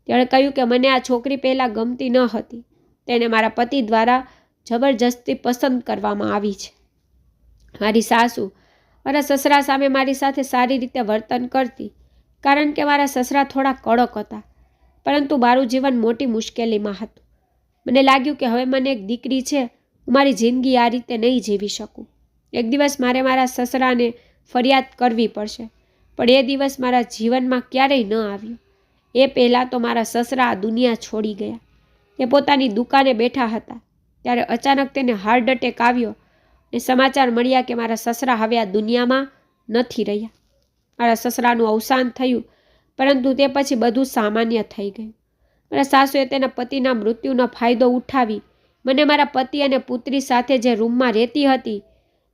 તેણે કહ્યું કે મને આ છોકરી પહેલાં ગમતી ન હતી, તેને મારા પતિ દ્વારા જબરજસ્તી પસંદ કરવામાં આવી છે. મારી સાસુ મારા સસરા સામે મારી સાથે સારી રીતે વર્તન કરતી, કારણ કે મારા સસરા થોડા કડક હતા, પરંતુ મારું જીવન મોટી મુશ્કેલીમાં હતું. મને લાગ્યું કે હવે મને એક દીકરી છે, હું મારી જિંદગી આ રીતે નહીં જીવી શકું. એક દિવસ મારે મારા સસરાને ફરિયાદ કરવી પડશે, પણ એ દિવસ મારા જીવનમાં ક્યારેય ન આવ્યો. એ પહેલાં તો મારા સસરા આ દુનિયા છોડી ગયા. તે પોતાની દુકાને બેઠા હતા ત્યારે અચાનક તેને હાર્ટ એટેક આવ્યો અને સમાચાર મળ્યા કે મારા સસરા હવે આ દુનિયામાં નથી રહ્યા. મારા સસરાનું અવસાન થયું, પરંતુ તે પછી બધું સામાન્ય થઈ ગયું. મારા સાસુએ તેના પતિના મૃત્યુનો ફાયદો ઉઠાવી મને મારા પતિ અને પુત્રી સાથે જે રૂમમાં રહેતી હતી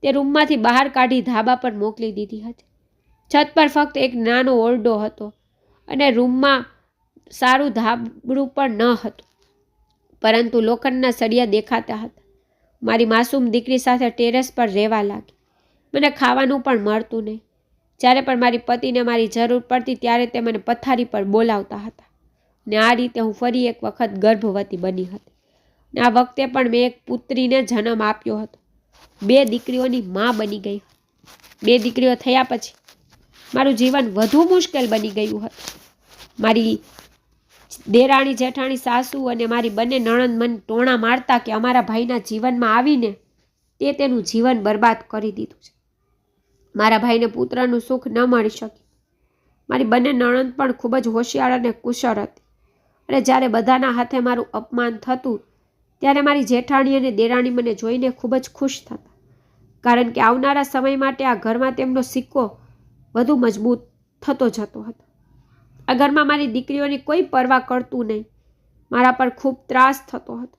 તે રૂમમાંથી બહાર કાઢી ધાબા પર મોકલી દીધી હતી. છત પર ફક્ત એક નાનો ઓરડો હતો અને રૂમમાં સારું ધાબળું પણ ન હતું, પરંતુ લોખંડના સળિયા દેખાતા હતા. મારી માસૂમ દીકરી સાથે ટેરેસ પર રહેવા લાગી. મને ખાવાનું પણ મળતું નહીં. જ્યારે પણ મારી પતિને મારી જરૂર પડતી ત્યારે તે મને પથારી પર બોલાવતા હતા અને આ રીતે હું ફરી એક વખત ગર્ભવતી બની હતી. અને આ વખતે પણ મેં એક પુત્રીને જન્મ આપ્યો હતો. 2 દીકરીઓની મા બની ગઈ. 2 દીકરીઓ થયા પછી મારું જીવન વધુ મુશ્કેલ બની ગયું હતું. મારી દેરાણી જેઠાણી સાસુ અને મારી બંને નણંદ મને ટોણા મારતા કે અમારા ભાઈના જીવનમાં આવીને તે તેનું જીવન બરબાદ કરી દીધું છે. મારા ભાઈને પુત્રનું સુખ ન મળી શક્યું. મારી બંને નણંદ પણ ખૂબ જ હોશિયાર અને કુશળ હતી અને જ્યારે બધાના હાથે મારું અપમાન થતું ત્યારે મારી જેઠાણી અને દેરાણી મને જોઈને ખૂબ જ ખુશ થતા, કારણ કે આવનારા સમય માટે આ ઘરમાં તેમનો સિક્કો વધુ મજબૂત થતો જતો હતો. આ ઘરમાં મારી દીકરીઓની કોઈ પરવા કરતું નહીં. મારા પર ખૂબ ત્રાસ થતો હતો.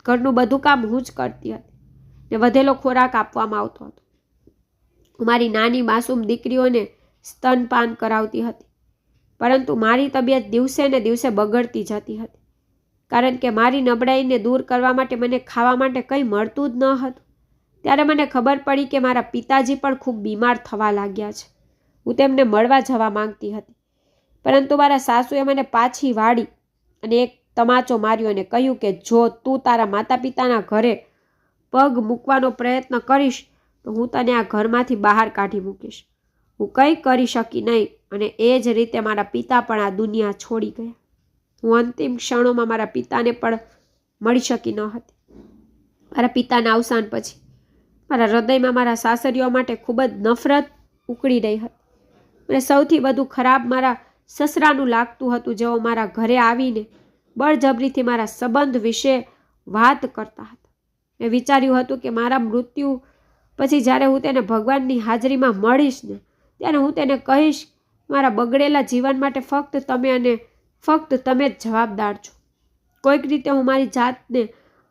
ઘરનું બધું કામ હું જ કરતી હતી ને વધેલો ખોરાક આપવામાં આવતો હતો. હું મારી નાની માસૂમ દીકરીઓને સ્તનપાન કરાવતી હતી, પરંતુ મારી તબિયત દિવસે ને દિવસે બગડતી જતી હતી, કારણ કે મારી નબળાઈને દૂર કરવા માટે મને ખાવા માટે કંઈ મળતું જ ન હતું. ત્યારે મને ખબર પડી કે મારા પિતાજી પણ ખૂબ બીમાર થવા લાગ્યા છે. હું તેમને મળવા જવા માંગતી હતી, પરંતુ મારા સાસુએ મને પાછી વાળી અને એક તમાચો માર્યો અને કહ્યું કે જો તું તારા માતા પિતાના ઘરે પગ મૂકવાનો પ્રયત્ન કરીશ તો હું તને આ ઘરમાંથી બહાર કાઢી મૂકીશ. હું કંઈ કરી શકી નહીં અને એ જ રીતે મારા પિતા પણ આ દુનિયા છોડી ગયા. હું અંતિમ ક્ષણોમાં મારા પિતાને પણ મળી શકી ન હતી. મારા પિતાના અવસાન પછી મારા હૃદયમાં મારા સાસરીઓ માટે ખૂબ જ નફરત ઉકળી રહી હતી. મને સૌથી વધુ ખરાબ મારા સસરાનું લાગતું હતું, જેઓ મારા ઘરે આવીને બળજબરીથી મારા સંબંધ વિશે વાત કરતા હતા. મેં વિચાર્યું હતું કે મારા મૃત્યુ પછી જ્યારે હું તેને ભગવાનની હાજરીમાં મળીશ ને ત્યારે હું તેને કહીશ, મારા બગડેલા જીવન માટે ફક્ત તમે અને ફક્ત તમે જ જવાબદાર છો. કોઈક રીતે હું મારી જાતને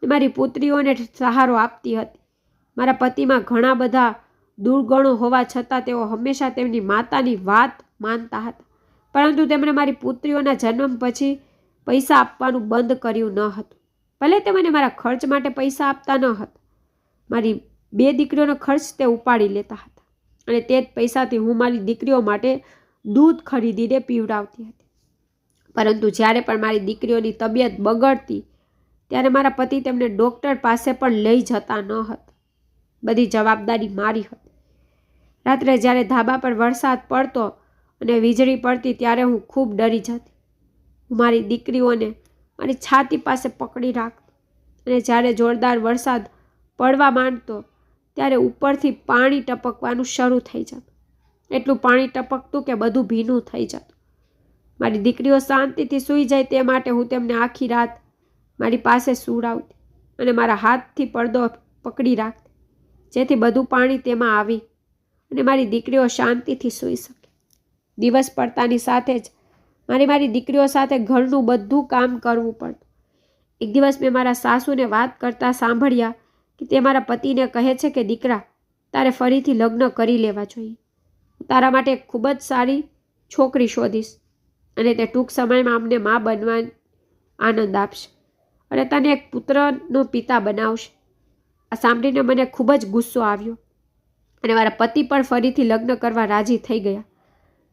મારી પુત્રીઓને સહારો આપતી હતી. મારા પતિમાં ઘણા બધા દુર્ગુણો હોવા છતાં તેઓ હંમેશા તેમની માતાની વાત માનતા હતા, પરંતુ તેમણે મારી પુત્રીઓના જન્મ પછી પૈસા આપવાનું બંધ કર્યું ન હતું. ભલે તે મને મારા ખર્ચ માટે પૈસા આપતા ન હતા. મારી 2 દીકરીઓનો ખર્ચ તે ઉપાડી લેતા હતા અને તે જ પૈસાથી હું મારી દીકરીઓ માટે દૂધ ખરીદીને પીવડાવતી હતી. પરંતુ જ્યારે પણ મારી દીકરીઓની તબિયત બગડતી ત્યારે મારા પતિ તેમને ડૉક્ટર પાસે પણ લઈ જતા ન હતા. બધી જવાબદારી મારી હતી. રાત્રે જ્યારે ધાબા પર વરસાદ પડતો અને વીજળી પડતી ત્યારે હું ખૂબ ડરી જતી. હું મારી દીકરીઓને મારી છાતી પાસે પકડી રાખતી અને જ્યારે જોરદાર વરસાદ પડવા માંડતો ત્યારે ઉપરથી પાણી ટપકવાનું શરૂ થઈ જતું. એટલું પાણી ટપકતું કે બધું ભીનું થઈ જતું. મારી દીકરીઓ શાંતિથી સૂઈ જાય તે માટે હું તેમને આખી રાત મારી પાસે સૂડાવતી અને મારા હાથથી પડદો પકડી રાખતી, જેથી બધું પાણી તેમાં આવી અને મારી દીકરીઓ શાંતિથી સૂઈ શકે. દિવસ પડતાની સાથે જ મારી દીકરીઓ સાથે ઘરનું બધું કામ કરવું પડતું. એક દિવસ મેં મારા સાસુને વાત કરતા સાંભળ્યા કે તે મારા પતિને કહે છે કે દીકરા, તારે ફરીથી લગ્ન કરી લેવા જોઈએ. હું તારા માટે એક ખૂબ જ સારી છોકરી શોધીશ અને તે ટૂંક સમયમાં અમને મા બનવા આનંદ આપશે અને તને એક પુત્રનો પિતા બનાવશે. આ સાંભળીને મને ખૂબ જ ગુસ્સો આવ્યો અને મારા પતિ પણ ફરીથી લગ્ન કરવા રાજી થઈ ગયા.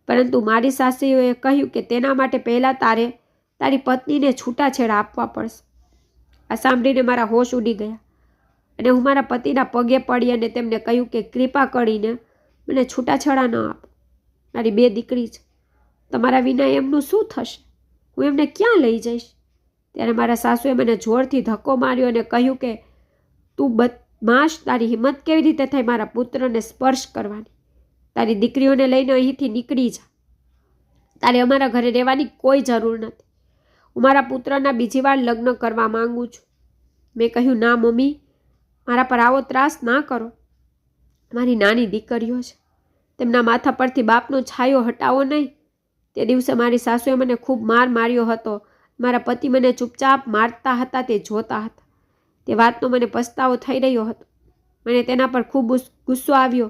પરંતુ મારી સાસુએ કહ્યું કે તેના માટે પહેલાં તારી પત્નીને છૂટાછેડા આપવા પડશે. આ સાંભળીને મારા હોશ ઉડી ગયા અને હું મારા પતિના પગે પડી અને તેમને કહ્યું કે કૃપા કરીને મને છૂટાછેડા ન આપો. મારી 2 દીકરી છે. તમારા વિના એમનું શું થશે? હું એમને ક્યાં લઈ જઈશ? ત્યારે મારા સાસુએ મને જોરથી ધક્કો માર્યો અને કહ્યું કે તું બદમાશ, તારી હિંમત કેવી રીતે થઈ મારા પુત્રને સ્પર્શ કરવાની? તારી દીકરીઓને લઈને અહીંથી નીકળી જા. તારે અમારા ઘરે રહેવાની કોઈ જરૂર નથી. હું મારા પુત્રના બીજી વાર લગ્ન કરવા માંગુ છું. મેં કહ્યું, ના મમ્મી, મારા પર આવો ત્રાસ ના કરો. મારી નાની દીકરીઓ છે, તેમના માથા પરથી બાપનો છાયો હટાવો નહીં. તે દિવસે મારી સાસુએ મને ખૂબ માર માર્યો હતો. મારા પતિ મને ચૂપચાપ મારતા હતા તે જોતા હતા. તે વાતનો મને પસ્તાવો થઈ રહ્યો હતો. મને તેના પર ખૂબ ગુસ્સો આવ્યો.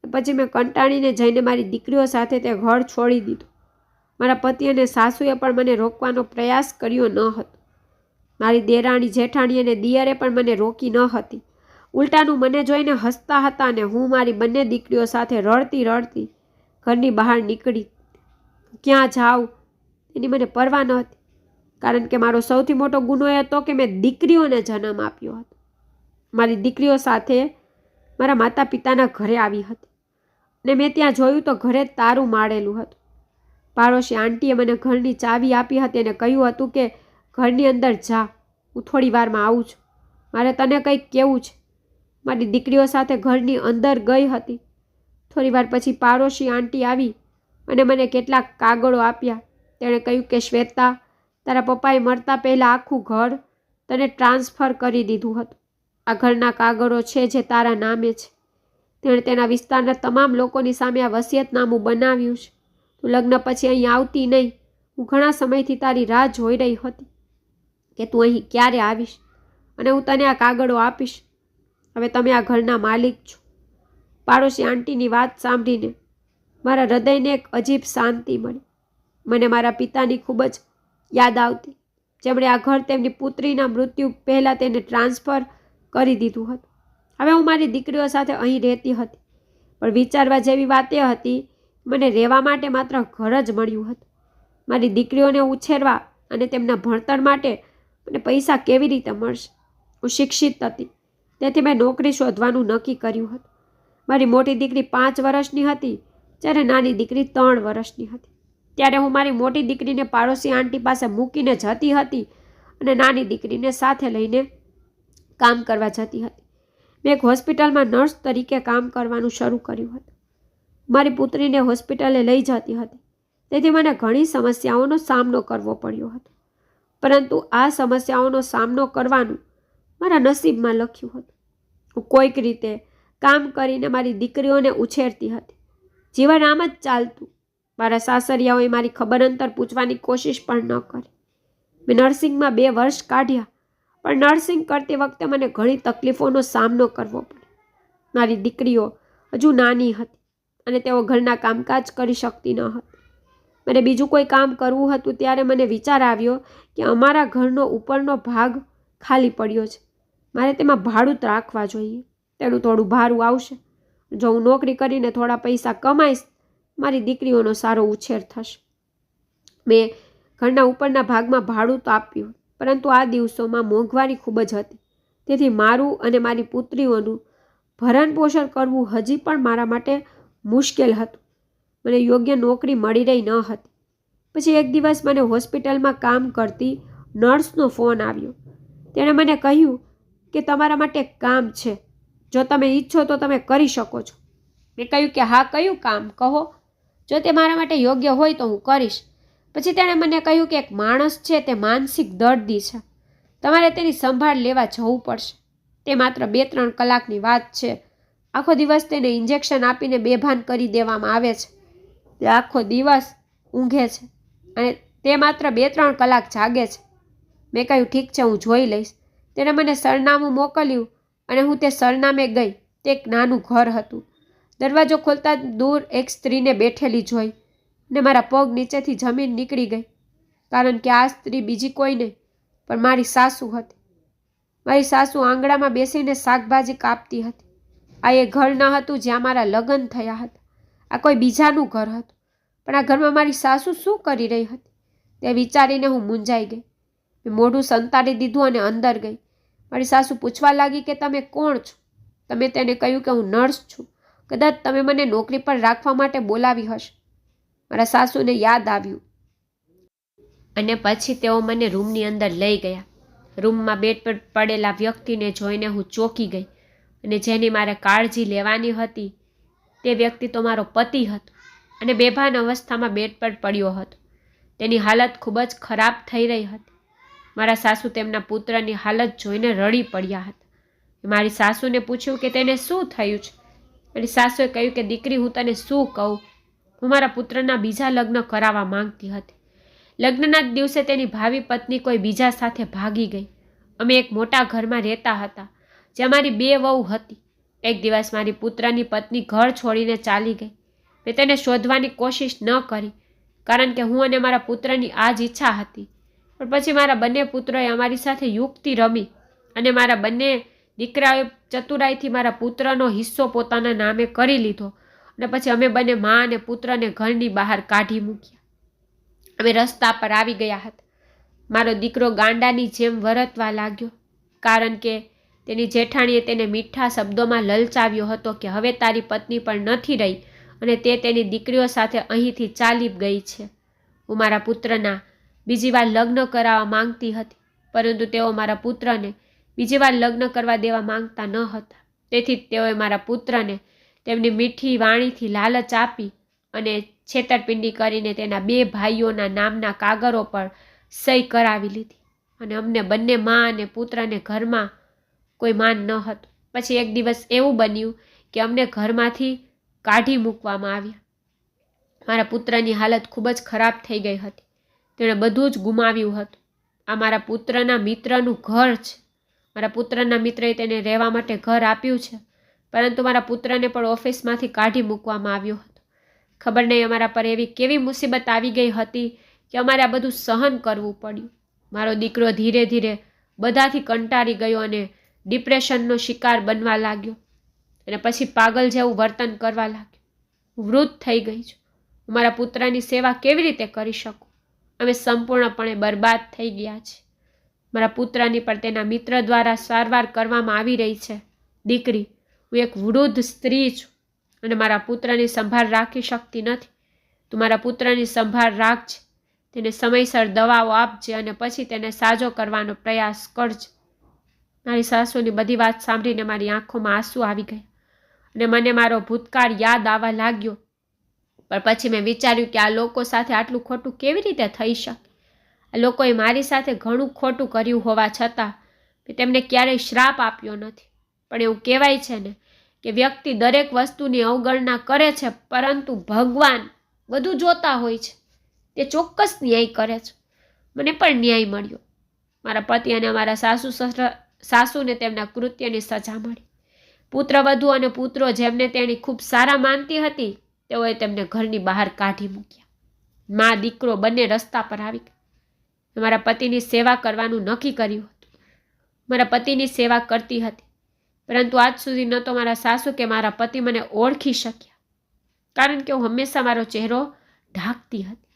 પછી મેં કંટાળીને જઈને મારી દીકરીઓ સાથે તે ઘર છોડી દીધું. મારા પતિ અને સાસુએ પણ મને રોકવાનો પ્રયાસ કર્યો ન હતો. મારી દેરાણી, જેઠાણી અને દિયરે પણ મને રોકી ન હતી. ઉલટાનું મને જોઈને હસતા હતા અને હું મારી બંને દીકરીઓ સાથે રડતી રડતી ઘરની બહાર નીકળી. ક્યાં જાઉં એની મને પરવા ન હતી, કારણ કે મારો સૌથી મોટો ગુનો એ હતો કે મેં દીકરીઓને જન્મ આપ્યો હતો. મારી દીકરીઓ સાથે મારા માતા પિતાના ઘરે આવી હતી અને મેં ત્યાં જોયું તો ઘરે તારું માળેલું હતું. પાડોશી આંટીએ મને ઘરની ચાવી આપી હતી અને કહ્યું હતું કે ઘરની અંદર જા, હું થોડી વારમાં આવું છું, મારે તને કંઈક કહેવું છે. મારી દીકરીઓ સાથે ઘરની અંદર ગઈ હતી. થોડી વાર પછી પાડોશી આંટી આવી અને મને કેટલાક કાગળો આપ્યા. તેણે કહ્યું કે શ્વેતા, તારા પપ્પાએ મરતા પહેલાં આખું ઘર તને ટ્રાન્સફર કરી દીધું હતું. આ ઘરના કાગળો છે જે તારા નામે છે. તેણે તેના વિસ્તારના તમામ લોકોની સામે આ વસિયતનામું બનાવ્યું છે. તું લગ્ન પછી અહીં આવતી નહીં. હું ઘણા સમયથી તારી રાહ જોઈ રહી હતી કે તું અહીં ક્યારે આવીશ અને હું તને આ કાગળો આપીશ. હવે તમે આ ઘરના માલિક છો. પાડોશી આંટીની વાત સાંભળીને મારા હૃદયને એક અજીબ શાંતિ મળી. મને મારા પિતાની ખૂબ જ યાદ આવતી, જેમણે આ ઘર તેમની પુત્રીના મૃત્યુ પહેલાં તેને ટ્રાન્સફર કરી દીધું હતું. હવે હું મારી દીકરીઓ સાથે અહીં રહેતી હતી, પણ વિચારવા જેવી વાત એ હતી, મને રહેવા માટે માત્ર ઘર જ મળ્યું હતું. મારી દીકરીઓને ઉછેરવા અને તેમના ભણતર માટે મને પૈસા કેવી રીતે મળશે? હું શિક્ષિત હતી, તેથી મેં નોકરી શોધવાનું નક્કી કર્યું હતું. મારી મોટી દીકરી 5 વર્ષની હતી, જ્યારે નાની દીકરી 3 વર્ષની હતી. ત્યારે હું મારી મોટી દીકરીને પાડોશી આંટી પાસે મૂકીને જતી હતી અને નાની દીકરીને સાથે લઈને કામ કરવા જતી હતી. મેં એક હોસ્પિટલમાં નર્સ તરીકે કામ કરવાનું શરૂ કર્યું હતું. મારી પુત્રીને હોસ્પિટલે લઈ જતી હતી, તેથી મને ઘણી સમસ્યાઓનો સામનો કરવો પડ્યો હતો. પરંતુ આ સમસ્યાઓનો સામનો કરવાનું મારા નસીબમાં લખ્યું હતું. હું કોઈક રીતે કામ કરીને મારી દીકરીઓને ઉછેરતી હતી. જીવન આમ જ ચાલતું. મારા સાસરિયાઓએ મારી ખબર અંતર પૂછવાની કોશિશ પણ ન કરી. મેં નર્સિંગમાં 2 વર્ષ કાઢ્યા, પણ નર્સિંગ કરતી વખતે મને ઘણી તકલીફોનો સામનો કરવો પડ્યો. મારી દીકરીઓ હજુ નાની હતી અને તેઓ ઘરના કામકાજ કરી શકતી ન હતી. મને બીજું કોઈ કામ કરવું હતું ત્યારે મને વિચાર આવ્યો કે અમારા ઘરનો ઉપરનો ભાગ ખાલી પડ્યો છે. મારે તેમાં ભાડું રાખવા જોઈએ. તેનું થોડું ભાડું આવશે. જો હું નોકરી કરીને થોડા પૈસા કમાઈશ, મારી દીકરીઓનો સારો ઉછેર થશે. મેં ઘરના ઉપરના ભાગમાં ભાડું તો આપ્યું, પરંતુ આ દિવસોમાં મોંઘવારી ખૂબ જ હતી. તેથી મારું અને મારી પુત્રીઓનું ભરણ પોષણ કરવું હજી પણ મારા માટે મુશ્કેલ હતું. મને યોગ્ય નોકરી મળી રહી ન હતી. પછી એક દિવસ મને હોસ્પિટલમાં કામ કરતી નર્સનો ફોન આવ્યો. તેણે મને કહ્યું કે તમારા માટે એક કામ છે, જો તમે ઈચ્છો તો તમે કરી શકો છો. મેં કહ્યું કે હા, કયું કામ કહો, જો તે મારા માટે યોગ્ય હોય તો હું કરીશ. પછી તેણે મને કહ્યું કે એક માણસ છે, તે માનસિક દર્દી છે, તમારે તેની સંભાળ લેવા જવું પડશે. તે માત્ર 2-3 કલાકની વાત છે. આખો દિવસ તેને ઇન્જેક્શન આપીને બેભાન કરી દેવામાં આવે છે. તે આખો દિવસ ઊંઘે છે અને તે માત્ર 2-3 કલાક જાગે છે. મેં કહ્યું ઠીક છે, હું જોઈ લઈશ. તેણે મને સરનામું મોકલ્યું અને હું તે સરનામે ગઈ. તે એક નાનું ઘર હતું. દરવાજો ખોલતા દૂર એક સ્ત્રીને બેઠેલી જોઈ અને મારા પગ નીચેથી જમીન નીકળી ગઈ, કારણ કે આ સ્ત્રી બીજી કોઈ નહીં પણ મારી સાસુ હતી. મારી સાસુ આંગણામાં બેસીને શાકભાજી કાપતી હતી. આ એ ઘર ન હતું જ્યાં મારા લગ્ન થયા હતા. આ કોઈ બીજાનું ઘર હતું. પણ આ ઘરમાં મારી સાસુ શું કરી રહી હતી તે વિચારીને હું મૂંઝાઈ ગઈ. મેં મોઢું સંતાડી દીધું અને અંદર ગઈ. મારી સાસુ પૂછવા લાગી કે તમે કોણ છો? તમે તેને કહ્યું કે હું નર્સ છું. કદાચ તમે મને નોકરી પર રાખવા માટે બોલાવી હશે. મારા સાસુને યાદ આવ્યું અને પછી તેઓ મને રૂમની અંદર લઈ ગયા. રૂમમાં બેડ પર પડેલા વ્યક્તિને જોઈને હું ચોંકી ગઈ અને જેની મારે કાળજી લેવાની હતી તે વ્યક્તિ તો મારો પતિ હતો અને બેભાન અવસ્થામાં બેડ પર પડ્યો હતો. તેની હાલત ખૂબ જ ખરાબ થઈ રહી હતી. મારા સાસુ તેમના પુત્રની હાલત જોઈને રડી પડ્યા હતા. મારી સાસુને પૂછ્યું કે તેને શું થયું છે. મારી સાસુએ કહ્યું કે દીકરી, હું તને શું કહું, હું મારા પુત્રના બીજા લગ્ન કરાવવા માંગતી હતી. લગ્નના જ દિવસે તેની ભાવિ પત્ની કોઈ બીજા સાથે ભાગી ગઈ. અમે એક મોટા ઘરમાં રહેતા હતા, જ્યાં મારી 2 વહુ હતી. એક દિવસ મારી પુત્રની પત્ની ઘર છોડીને ચાલી ગઈ. મેં તેને શોધવાની કોશિશ ન કરી, કારણ કે હું અને મારા પુત્રની આ જ ઈચ્છા હતી. પણ પછી મારા બંને પુત્રોએ અમારી સાથે યુક્તિ રમી અને મારા બંને દીકરાઓએ ચતુરાઈથી મારા પુત્રનો હિસ્સો પોતાના નામે કરી લીધો અને પછી અમે બંને મા અને પુત્રને ઘરની બહાર કાઢી મૂક્યા. અમે રસ્તા પર આવી ગયા હતા. મારો દીકરો ગાંડાની જેમ વરતવા લાગ્યો, કારણ કે તેની જેઠાણીએ તેને મીઠા શબ્દોમાં લલચાવ્યો હતો કે હવે તારી પત્ની પણ નથી રહી અને તે તેની દીકરીઓ સાથે અહીંથી ચાલી ગઈ છે. હું મારા પુત્રના બીજી વાર લગ્ન કરાવવા માંગતી હતી, પરંતુ તેઓ મારા પુત્રને બીજી વાર લગ્ન કરવા દેવા માંગતા ન હતા. તેથી તેઓએ મારા પુત્રને તેમની મીઠી વાણીથી લાલચ આપી અને છેતરપિંડી કરીને તેના 2 ભાઈઓના નામના કાગળો પર સહી કરાવી લીધી અને અમને બંને મા અને પુત્રને ઘરમાં કોઈ માન ન હતું. પછી એક દિવસ એવું બન્યું કે અમને ઘરમાંથી કાઢી મૂકવામાં આવ્યા. મારા પુત્રની હાલત ખૂબ જ ખરાબ થઈ ગઈ હતી. તેણે બધું જ ગુમાવ્યું હતું. આ મારા પુત્રના મિત્રનું ઘર છે. મારા પુત્રના મિત્રએ તેને રહેવા માટે ઘર આપ્યું છે, પરંતુ મારા પુત્રને પણ ઓફિસમાંથી કાઢી મૂકવામાં આવ્યો હતો. ખબર નહીં અમારા પર એવી કેવી મુસીબત આવી ગઈ હતી કે અમારે આ બધું સહન કરવું પડ્યું. મારો દીકરો ધીરે ધીરે બધાથી કંટાળી ગયો અને ડિપ્રેશનનો શિકાર બનવા લાગ્યો અને પછી પાગલ જેવું વર્તન કરવા લાગ્યો. હું વૃદ્ધ થઈ ગઈ છું. હું મારા પુત્રની સેવા કેવી રીતે કરી શકું? અમે સંપૂર્ણપણે બરબાદ થઈ ગયા છીએ. મારા પુત્રની પર તેના મિત્ર દ્વારા સારવાર કરવામાં આવી રહી છે. દીકરી, હું એક વૃદ્ધ સ્ત્રી છું અને મારા પુત્રની સંભાળ રાખી શકતી નથી. તું મારા પુત્રની સંભાળ રાખજે, તેને સમયસર દવાઓ આપજે અને પછી તેને સાજો કરવાનો પ્રયાસ કરજે. મારી સાસુની બધી વાત સાંભળીને મારી આંખોમાં આંસુ આવી ગયા અને મને મારો ભૂતકાળ યાદ આવવા લાગ્યો. પણ પછી મેં વિચાર્યું કે આ લોકો સાથે આટલું ખોટું કેવી રીતે થઈ શકે? આ લોકોએ મારી સાથે ઘણું ખોટું કર્યું હોવા છતાં મેં તેમને ક્યારેય શ્રાપ આપ્યો નથી. પણ એવું કહેવાય છે ને કે વ્યક્તિ દરેક વસ્તુની અવગણના કરે છે, પરંતુ ભગવાન બધું જોતા હોય છે. તે ચોક્કસ ન્યાય કરે છે. મને પણ ન્યાય મળ્યો. મારા પતિ અને મારા સાસુને તેમના કૃત્યની સજા મળી. પુત્રવધુ અને પુત્રો જેમને તેણી ખૂબ સારા માનતી હતી, તેઓએ તેમને ઘરની બહાર કાઢી મૂક્યા. મા દીકરો બંને રસ્તા પર આવી ગયા. મારા પતિની સેવા કરવાનું નક્કી કર્યું હતું. મારા પતિની સેવા કરતી હતી, પરંતુ આજ સુધી ન તો મારા સાસુ કે મારા પતિ મને ઓળખી શક્યા, કારણ કે હું હંમેશા મારો ચહેરો ઢાંકતી હતી.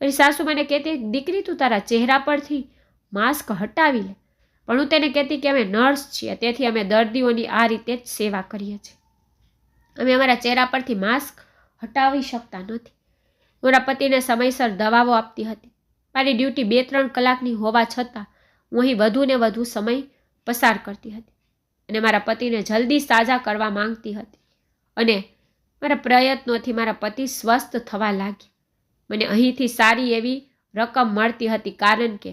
મારી સાસુ મને કહેતી, દીકરી તું તારા ચહેરા પરથી માસ્ક હટાવી લે. પણ હું તેને કહેતી કે અમે નર્સ છીએ, તેથી અમે દર્દીઓની આ રીતે જ સેવા કરીએ છીએ. અમે અમારા ચહેરા પરથી માસ્ક હટાવી શકતા નથી. મારા પતિને સમયસર દવાઓ આપતી હતી. મારી ડ્યુટી 2-3 કલાકની હોવા છતાં હું અહીં વધુ ને વધુ સમય પસાર કરતી હતી અને મારા પતિને જલ્દી સાજા કરવા માંગતી હતી. અને મારા પ્રયત્નોથી મારા પતિ સ્વસ્થ થવા લાગ્યા. મને અહીંથી સારી એવી રકમ મળતી હતી, કારણ કે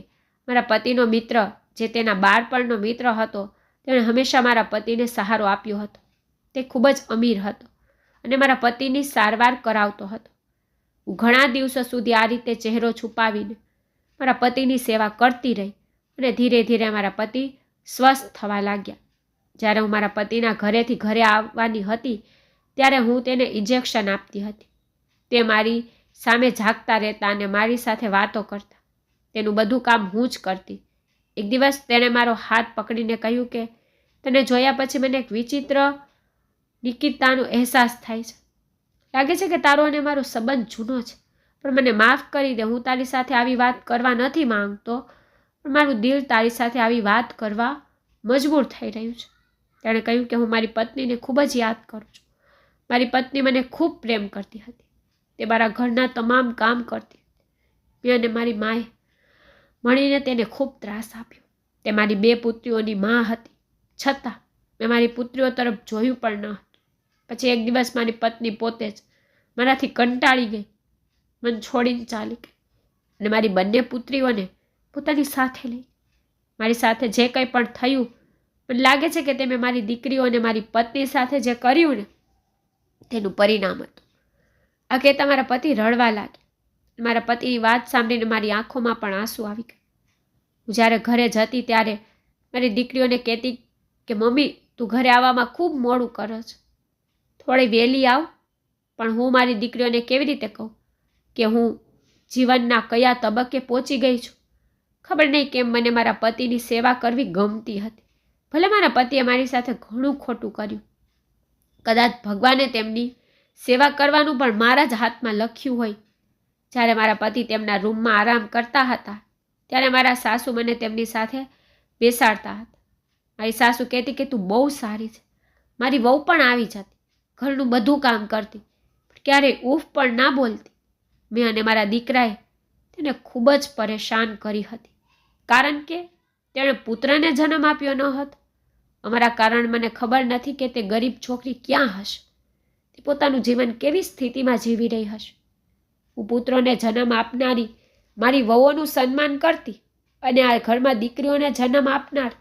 મારા પતિનો મિત્ર, જે તેના બાળપણનો મિત્ર હતો, તેણે હંમેશા મારા પતિને સહારો આપ્યો હતો. તે ખૂબ જ અમીર હતો અને મારા પતિની સારવાર કરાવતો હતો. હું ઘણા દિવસો સુધી આ રીતે ચહેરો છુપાવીને મારા પતિની સેવા કરતી રહી અને ધીરે ધીરે મારા પતિ સ્વસ્થ થવા લાગ્યા. જ્યારે હું મારા પતિના ઘરેથી ઘરે આવવાની હતી, ત્યારે હું તેને ઇન્જેક્શન આપતી હતી. તે મારી સામે જાગતા રહેતા અને મારી સાથે વાતો કરતા. તેનું બધું કામ હું જ કરતી. એક દિવસ તેણે મારો હાથ પકડીને કહ્યું કે તને જોયા પછી મને એક વિચિત્ર નિકિતાનો અહેસાસ થાય છે. લાગે છે કે તારો અને મારો સંબંધ જૂનો છે, પણ મને માફ કરી દે. હું તારી સાથે આવી વાત કરવા નથી માંગતો, પણ મારું દિલ તારી સાથે આવી વાત કરવા મજબૂર થઈ રહ્યું છે. તેણે કહ્યું કે હું મારી પત્નીને ખૂબ જ યાદ કરું છું. મારી પત્ની મને ખૂબ પ્રેમ કરતી હતી. તે મારા ઘરના તમામ કામ કરતી હતી. મેં અને મારી માએ મળીને તેને ખૂબ ત્રાસ આપ્યો. તે મારી 2 પુત્રીઓની મા હતી, છતાં મેં મારી પુત્રીઓ તરફ જોયું પણ ન હતું. પછી એક દિવસ મારી પત્ની પોતે જ મારાથી કંટાળી ગઈ, મને છોડીને ચાલી ગઈ અને મારી બંને પુત્રીઓને પોતાની સાથે લઈ. મારી સાથે જે કંઈ પણ થયું, મને લાગે છે કે તે મેં મારી દીકરીઓ અને મારી પત્ની સાથે જે કર્યું ને, તેનું પરિણામ હતું. આ કહેતા મારા પતિ રડવા લાગ્યા મારા પતિની વાત સાંભળીને મારી આંખોમાં પણ આંસુ આવી ગયા. હું જ્યારે ઘરે જતી ત્યારે મારી દીકરીઓને કહેતી કે મમ્મી તું ઘરે આવવામાં ખૂબ મોડું કરે છે, થોડી વહેલી આવ. પણ હું મારી દીકરીઓને કેવી રીતે કહું કે હું જીવનના કયા તબક્કે પહોંચી ગઈ છું? ખબર નહીં કેમ મને મારા પતિની સેવા કરવી ગમતી હતી. ભલે મારા પતિએ મારી સાથે ઘણું ખોટું કર્યું, કદાચ ભગવાને તેમની સેવા કરવાનું પણ મારા જ હાથમાં લખ્યું હોય. જ્યારે મારા પતિ તેમના રૂમમાં આરામ કરતા હતા ત્યારે મારા સાસુ મને તેમની સાથે બેસાડતા હતા. મારી સાસુ કહેતી કે તું બહુ સારી છે. મારી વહુ પણ આવી જતી, ઘરનું બધું કામ કરતી, ક્યારેય ઉફ પણ ના બોલતી. મેં અને મારા દીકરાએ તેને ખૂબ જ પરેશાન કરી હતી, કારણ કે તેણે પુત્રને જન્મ આપ્યો ન હતો. અમારા કારણ મને ખબર નથી કે તે ગરીબ છોકરી ક્યાં હશે, તે પોતાનું જીવન કેવી સ્થિતિમાં જીવી રહી હશે. હું પુત્રોને જન્મ આપનારી મારી વહુઓનું સન્માન કરતી અને આ ઘરમાં દીકરીઓને જન્મ આપનાર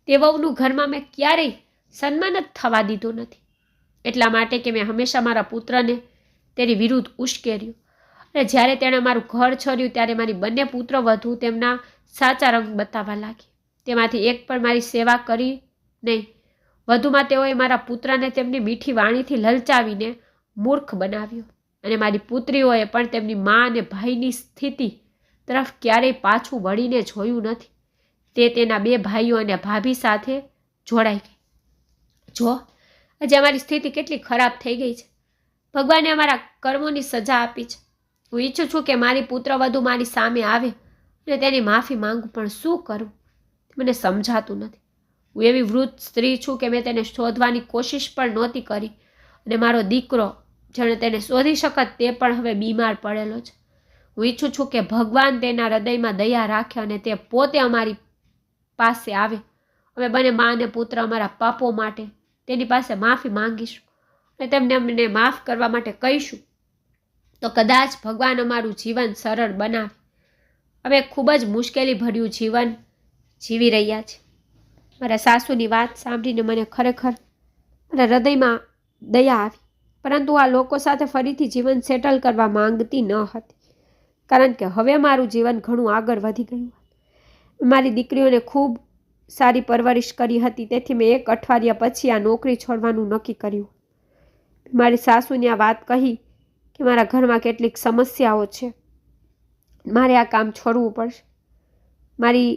તે વહુનું ઘરમાં મેં ક્યારેય સન્માન જ થવા દીધું નથી. એટલા માટે કે મેં હંમેશા મારા પુત્રને તેની વિરુદ્ધ ઉશ્કેર્યું અને જ્યારે તેણે મારું ઘર છોડ્યું ત્યારે મારી બંને પુત્ર વધુ તેમના સાચા રંગ બતાવવા લાગી. તેમાંથી એક પણ મારી સેવા કરી નહીં. વધુમાં તેઓએ મારા પુત્રને તેમની મીઠી વાણીથી લલચાવીને મૂર્ખ બનાવ્યો અને મારી પુત્રીઓએ પણ તેમની મા અને ભાઈની સ્થિતિ તરફ ક્યારેય પાછું વળીને જોયું નથી. તે તેના 2 ભાઈઓ અને ભાભી સાથે જોડાઈ ગઈ. જો આજે અમારી સ્થિતિ કેટલી ખરાબ થઈ ગઈ છે. ભગવાને અમારા કર્મોની સજા આપી છે. હું ઈચ્છું છું કે મારી પુત્ર વધુ મારી સામે આવે અને તેની માફી માંગુ, પણ શું કરું મને સમજાતું નથી. હું એવી વૃદ્ધ સ્ત્રી છું કે મેં તેને શોધવાની કોશિશ પણ નહોતી કરી અને મારો દીકરો જેણે તેને શોધી શકત તે પણ હવે બીમાર પડેલો છે. હું ઈચ્છું છું કે ભગવાન તેના હૃદયમાં દયા રાખે અને તે પોતે અમારી પાસે આવે. અમે બંને મા અને પુત્ર અમારા પાપો માટે તેની પાસે માફી માંગીશું અને તેમને અમને માફ કરવા માટે કહીશું, તો કદાચ ભગવાન અમારું જીવન સરળ બનાવે. અમે ખૂબ જ મુશ્કેલી ભર્યું જીવન જીવી રહ્યા છીએ. મારા સાસુની વાત સાંભળીને મને ખરેખર મારા હૃદયમાં દયા આવી, પરંતુ આ લોકો સાથે ફરીથી જીવન સેટલ કરવા માંગતી ન હતી, કારણ કે હવે મારું જીવન ઘણું આગળ વધી ગયું હતું. મારી દીકરીઓને ખૂબ સારી પરવરિશ કરી હતી, તેથી મેં 1 અઠવાડિયા પછી આ નોકરી છોડવાનું નક્કી કર્યું. મારી સાસુને આ વાત કહી કે મારા ઘરમાં કેટલીક સમસ્યાઓ છે, મારે આ કામ છોડવું પડશે. મારી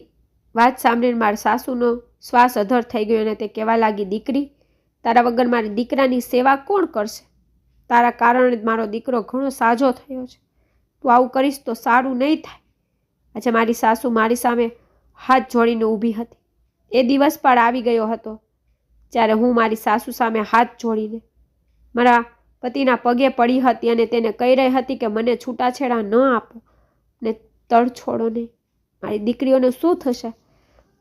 વાત સાંભળીને મારા સાસુનો શ્વાસ અધર થઈ ગયો અને તે કહેવા લાગી, દીકરી, તારા વગર મારી દીકરાની સેવા કોણ કરશે? તારા કારણે મારો દીકરો ઘણો સાજો થયો છે. તું આવું કરીશ તો સારું નહીં થાય. આજે મારી સાસુ મારી સામે હાથ જોડીને ઊભી હતી. એ દિવસ પણ આવી ગયો હતો જ્યારે હું મારી સાસુ સામે હાથ જોડીને મારા પતિના પગે પડી હતી અને તેને કહી રહી હતી કે મને છૂટાછેડા ન આપો ને તડછોડો નહીં. મારી દીકરીઓને શું થશે?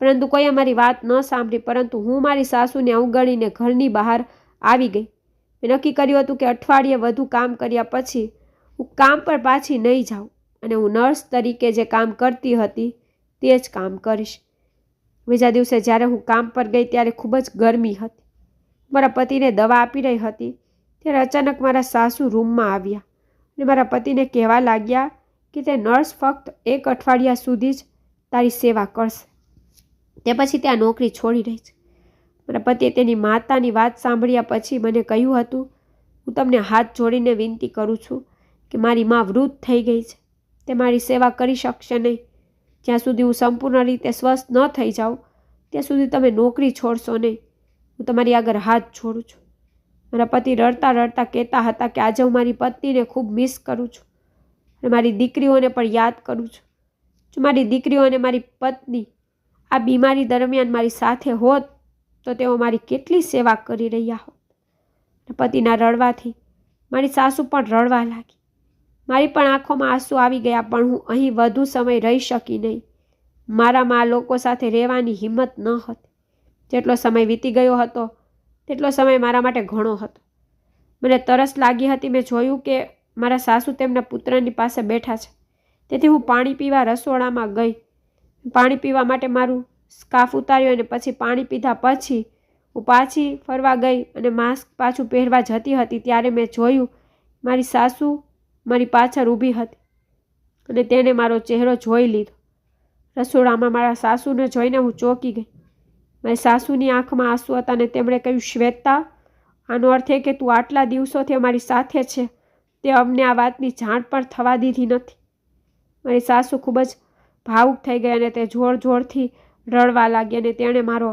પરંતુ કોઈ અમારી વાત ન સાંભળી, પરંતુ હું મારી સાસુને અવગણીને ઘરની બહાર આવી ગઈ. મેં નક્કી કર્યું હતું કે અઠવાડિયે વધુ કામ કર્યા પછી હું કામ પર પાછી નહીં જાઉં અને હું નર્સ તરીકે જે કામ કરતી હતી તે જ કામ કરીશ. બીજા દિવસે જ્યારે હું કામ પર ગઈ ત્યારે ખૂબ જ ગરમી હતી. મારા પતિને દવા આપી રહી હતી ત્યારે અચાનક મારા સાસુ રૂમમાં આવ્યા અને મારા પતિને કહેવા લાગ્યા કે તે નર્સ ફક્ત 1 અઠવાડિયા સુધી જ તારી સેવા કરશે, તે પછી ત્યાં નોકરી છોડી રહી છે. મારા પતિએ તેની માતાની વાત સાંભળ્યા પછી મને કહ્યું હતું, હું તમને હાથ જોડીને વિનંતી કરું છું કે મારી મા વૃદ્ધ થઈ ગઈ છે, તે મારી સેવા કરી શકશે નહીં. જ્યાં સુધી હું સંપૂર્ણ રીતે સ્વસ્થ ન થઈ જાઉં ત્યાં સુધી તમે નોકરી છોડશો નહીં. હું તમારી આગળ હાથ જોડું છું. મારા પતિ રડતા રડતા કહેતા હતા કે આજે હું મારી પત્નીને ખૂબ મિસ કરું છું અને મારી દીકરીઓને પણ યાદ કરું છું. જો મારી દીકરીઓ અને મારી પત્ની આ બીમારી દરમિયાન મારી સાથે હોત તો તેઓ મારી કેટલી સેવા કરી રહ્યા હોત. પતિના રડવાથી મારી સાસુ પણ રડવા લાગી. મારી પણ આંખોમાં આંસુ આવી ગયા, પણ હું અહીં વધુ સમય રહી શકી નહીં. મારામાં આ લોકો સાથે રહેવાની હિંમત ન હતી. જેટલો સમય વીતી ગયો હતો તેટલો સમય મારા માટે ઘણો હતો. મને તરસ લાગી હતી. મેં જોયું કે મારા સાસુ તેમના પુત્રની પાસે બેઠા છે, તેથી હું પાણી પીવા રસોડામાં ગઈ. પાણી પીવા માટે મારું સ્કાર્ફ ઉતાર્યો અને પછી પાણી પીધા પછી હું પાછી ફરવા ગઈ અને માસ્ક પાછું પહેરવા જતી હતી ત્યારે મેં જોયું મારી સાસુ મારી પાછળ ઊભી હતી અને તેણે મારો ચહેરો જોઈ લીધો. રસોડામાં મારા સાસુને જોઈને હું ચોંકી ગઈ. મારી સાસુની આંખમાં આંસુ હતા અને તેમણે કહ્યું, શ્વેતા, આનો અર્થ એ કે તું આટલા દિવસોથી અમારી સાથે છે. તે અમને આ વાતની જાણ પણ થવા દીધી નથી. મારી સાસુ ખૂબ જ ભાવુક થઈ ગઈ અને તે જોરથી રડવા લાગી અને તેણે મારો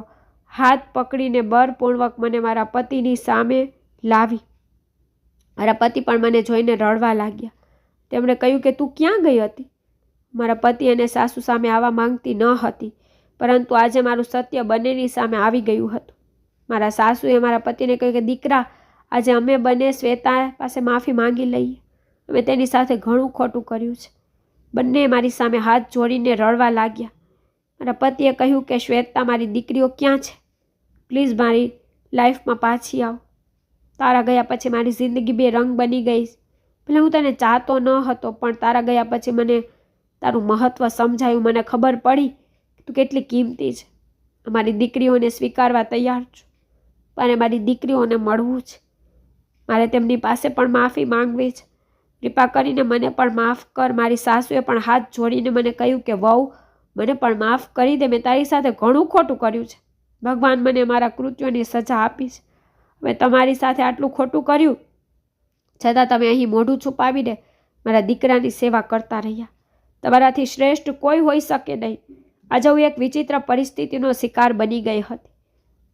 હાથ પકડીને બળપૂર્વક મને મારા પતિની સામે લાવી. મારા પતિ પણ મને જોઈને રડવા લાગ્યા. તેમણે કહ્યું કે તું ક્યાં ગઈ હતી? મારા પતિ અને સાસુ સામે આવવા માંગતી ન હતી, પરંતુ આજે મારું સત્ય બંનેની સામે આવી ગયું હતું. મારા સાસુએ મારા પતિને કહ્યું કે દીકરા, આજે અમે બંને શ્વેતા પાસે માફી માંગી લઈએ. અમે તેની સાથે ઘણું ખોટું કર્યું છે. બંને મારી સામે હાથ જોડીને રડવા લાગ્યા. મારા પતિએ કહ્યું કે શ્વેતા, મારી દીકરીઓ ક્યાં છે? પ્લીઝ મારી લાઈફમાં પાછી આવ. તારા ગયા પછી મારી જિંદગી બે રંગ બની ગઈ. ભલે હું તને ચાહતો ન હતો, પણ તારા ગયા પછી મને તારું મહત્ત્વ સમજાયું. મને ખબર પડી તું કેટલી કિંમતી છે. મારી દીકરીઓને સ્વીકારવા તૈયાર છું, અને મારી દીકરીઓને મળવું છે. મારે તેમની પાસે પણ માફી માંગવી છે. કૃપા કરીને મને પણ માફ કર. મારી સાસુએ પણ હાથ જોડીને મને કહ્યું કે વહુ, મને પણ માફ કરી દે. મેં તારી સાથે ઘણું ખોટું કર્યું છે. ભગવાન મને મારા કૃત્યોની સજા આપી છે. મેં તમારી સાથે આટલું ખોટું કર્યું છતાં તમે અહીં મોઢું છુપાવીને મારા દીકરાની સેવા કરતા રહ્યા. તમારાથી શ્રેષ્ઠ કોઈ હોઈ શકે નહીં. આજે હું એક વિચિત્ર પરિસ્થિતિનો શિકાર બની ગઈ હતી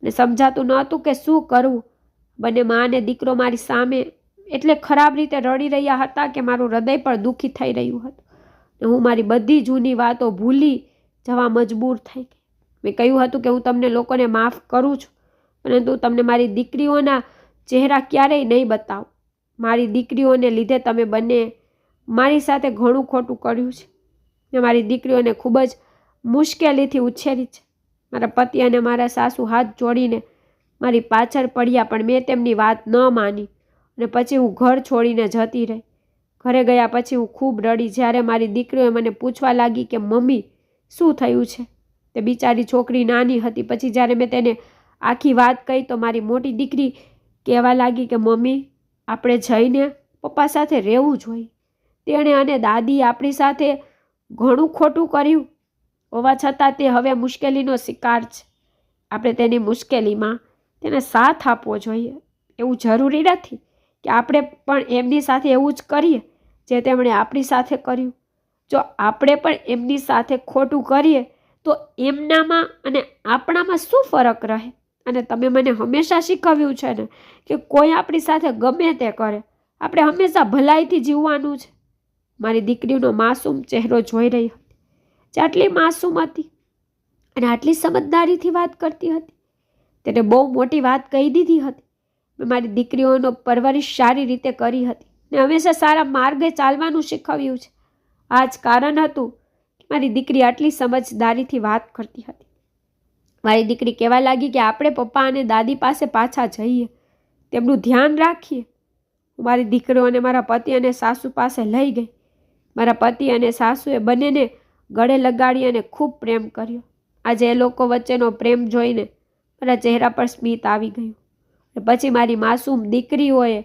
ને સમજાતું ન હતું કે શું કરવું. બંને મા અને દીકરો મારી સામે એટલે ખરાબ રીતે રડી રહ્યા હતા કે મારું હૃદય પણ દુઃખી થઈ રહ્યું હતું. હું મારી બધી જૂની વાતો ભૂલી જવા મજબૂર થઈ ગઈ. મેં કહ્યું હતું કે હું તમને લોકોને માફ કરું છું, પરંતુ તમને મારી દીકરીઓના ચહેરા ક્યારેય નહીં બતાવું. મારી દીકરીઓને લીધે તમે બંને મારી સાથે ઘણું ખોટું કર્યું છે. મેં મારી દીકરીઓને ખૂબ જ મુશ્કેલીથી ઉછેરી છે. મારા પતિ અને મારા સાસુ હાથ જોડીને મારી પાછળ પડ્યા, પણ મેં તેમની વાત ન માની અને પછી હું ઘર છોડીને જતી રહી. ઘરે ગયા પછી હું ખૂબ રડી. જ્યારે મારી દીકરીઓએ મને પૂછવા લાગી કે મમ્મી શું થયું છે, તે બિચારી છોકરી નાની હતી. પછી જ્યારે મેં તેને આખી વાત કહી તો મારી મોટી દીકરી કહેવા લાગી કે મમ્મી, આપણે જઈને પપ્પા સાથે રહેવું જોઈએ. તેણે અને દાદી આપણી સાથે ઘણું ખોટું કર્યું હોવા છતાં તે હવે મુશ્કેલીનો શિકાર છે. આપણે તેની મુશ્કેલીમાં તેને સાથ આપવો જોઈએ. એવું જરૂરી નથી કે આપણે પણ એમની સાથે એવું જ કરીએ જે તેમણે આપણી સાથે કર્યું. જો આપણે પણ એમની સાથે ખોટું કરીએ તો એમનામાં અને આપણામાં શું ફરક રહે? અને તમે મને હંમેશા શીખવ્યું છે ને કે કોઈ આપણી સાથે ગમે તે કરે, આપણે હંમેશા ભલાઈથી જીવવાનું છે. મારી દીકરીનો માસૂમ ચહેરો જોઈ રહી હતી, જે આટલી માસૂમ હતી અને આટલી સમજદારીથી વાત કરતી હતી. તેને બહુ મોટી વાત કહી દીધી હતી. મેં મારી દીકરીઓનો પરવરિશ સારી રીતે કરી હતી ને હંમેશા સારા માર્ગે ચાલવાનું શીખવ્યું છે. આ જ કારણ હતું કે મારી દીકરી આટલી સમજદારીથી વાત કરતી હતી. મારી દીકરી કહેવા લાગી કે આપણે પપ્પા અને દાદી પાસે પાછા જઈએ, તેમનું ધ્યાન રાખીએ. હું મારી દીકરીઓને મારા પતિ અને સાસુ પાસે લઈ ગઈ. મારા પતિ અને સાસુએ બંનેને ગળે લગાડી અને ખૂબ પ્રેમ કર્યો. આજે એ લોકો વચ્ચેનો પ્રેમ જોઈને મારા ચહેરા પર સ્મિત આવી ગયું. પછી મારી માસૂમ દીકરીઓએ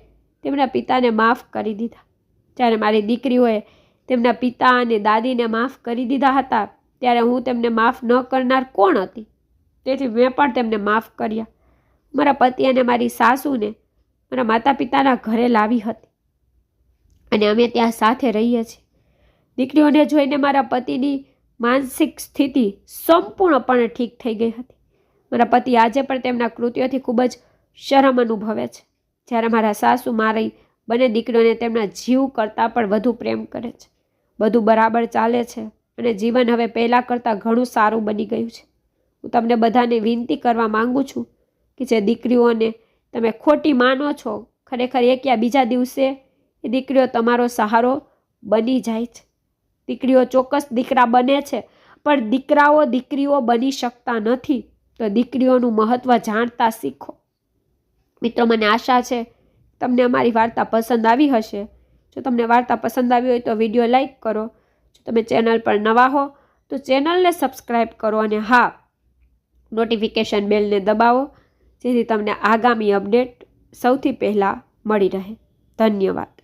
તેમના પિતાને માફ કરી દીધા. જ્યારે મારી દીકરીઓએ તેમના પિતા અને દાદીને માફ કરી દીધા હતા, ત્યારે હું તેમને માફ ન કરનાર કોણ હતી? તેથી મેં પણ તેમને માફ કર્યા. મારા પતિ અને મારી સાસુને મારા માતા પિતાના ઘરે લાવી હતી અને અમે ત્યાં સાથે રહીએ છીએ. દીકરીઓને જોઈને મારા પતિની માનસિક સ્થિતિ સંપૂર્ણપણે ઠીક થઈ ગઈ હતી. મારા પતિ આજે પણ તેમના કૃત્યોથી ખૂબ જ શરમ અનુભવે છે. જ્યારે મારા સાસુ મારી બંને દીકરીઓને તેમના જીવ કરતાં પણ વધુ પ્રેમ કરે છે. બધું બરાબર ચાલે છે અને જીવન હવે પહેલાં કરતાં ઘણું સારું બની ગયું છે. હું તમને બધાને વિનંતી કરવા માંગુ છું કે જે દીકરીઓને તમે ખોટી માનો છો, ખરેખર એક યા બીજા દિવસે એ દીકરીઓ તમારો સહારો બની જાય છે. દીકરીઓ ચોક્કસ દીકરા બને છે, પણ દીકરાઓ દીકરીઓ બની શકતા નથી. તો દીકરીઓનું મહત્ત્વ જાણતા શીખો. મિત્રો, મને આશા છે તમને અમારી વાર્તા પસંદ આવી હશે. જો તમને વાર્તા પસંદ આવી હોય તો વિડીયો લાઈક કરો. જો તમે ચેનલ પર નવા હો તો ચેનલને સબસ્ક્રાઈબ કરો અને હા, નોટિફિકેશન બેલને દબાવો, જેથી તમને આગામી અપડેટ સૌથી પહેલાં મળી રહે. ધન્યવાદ.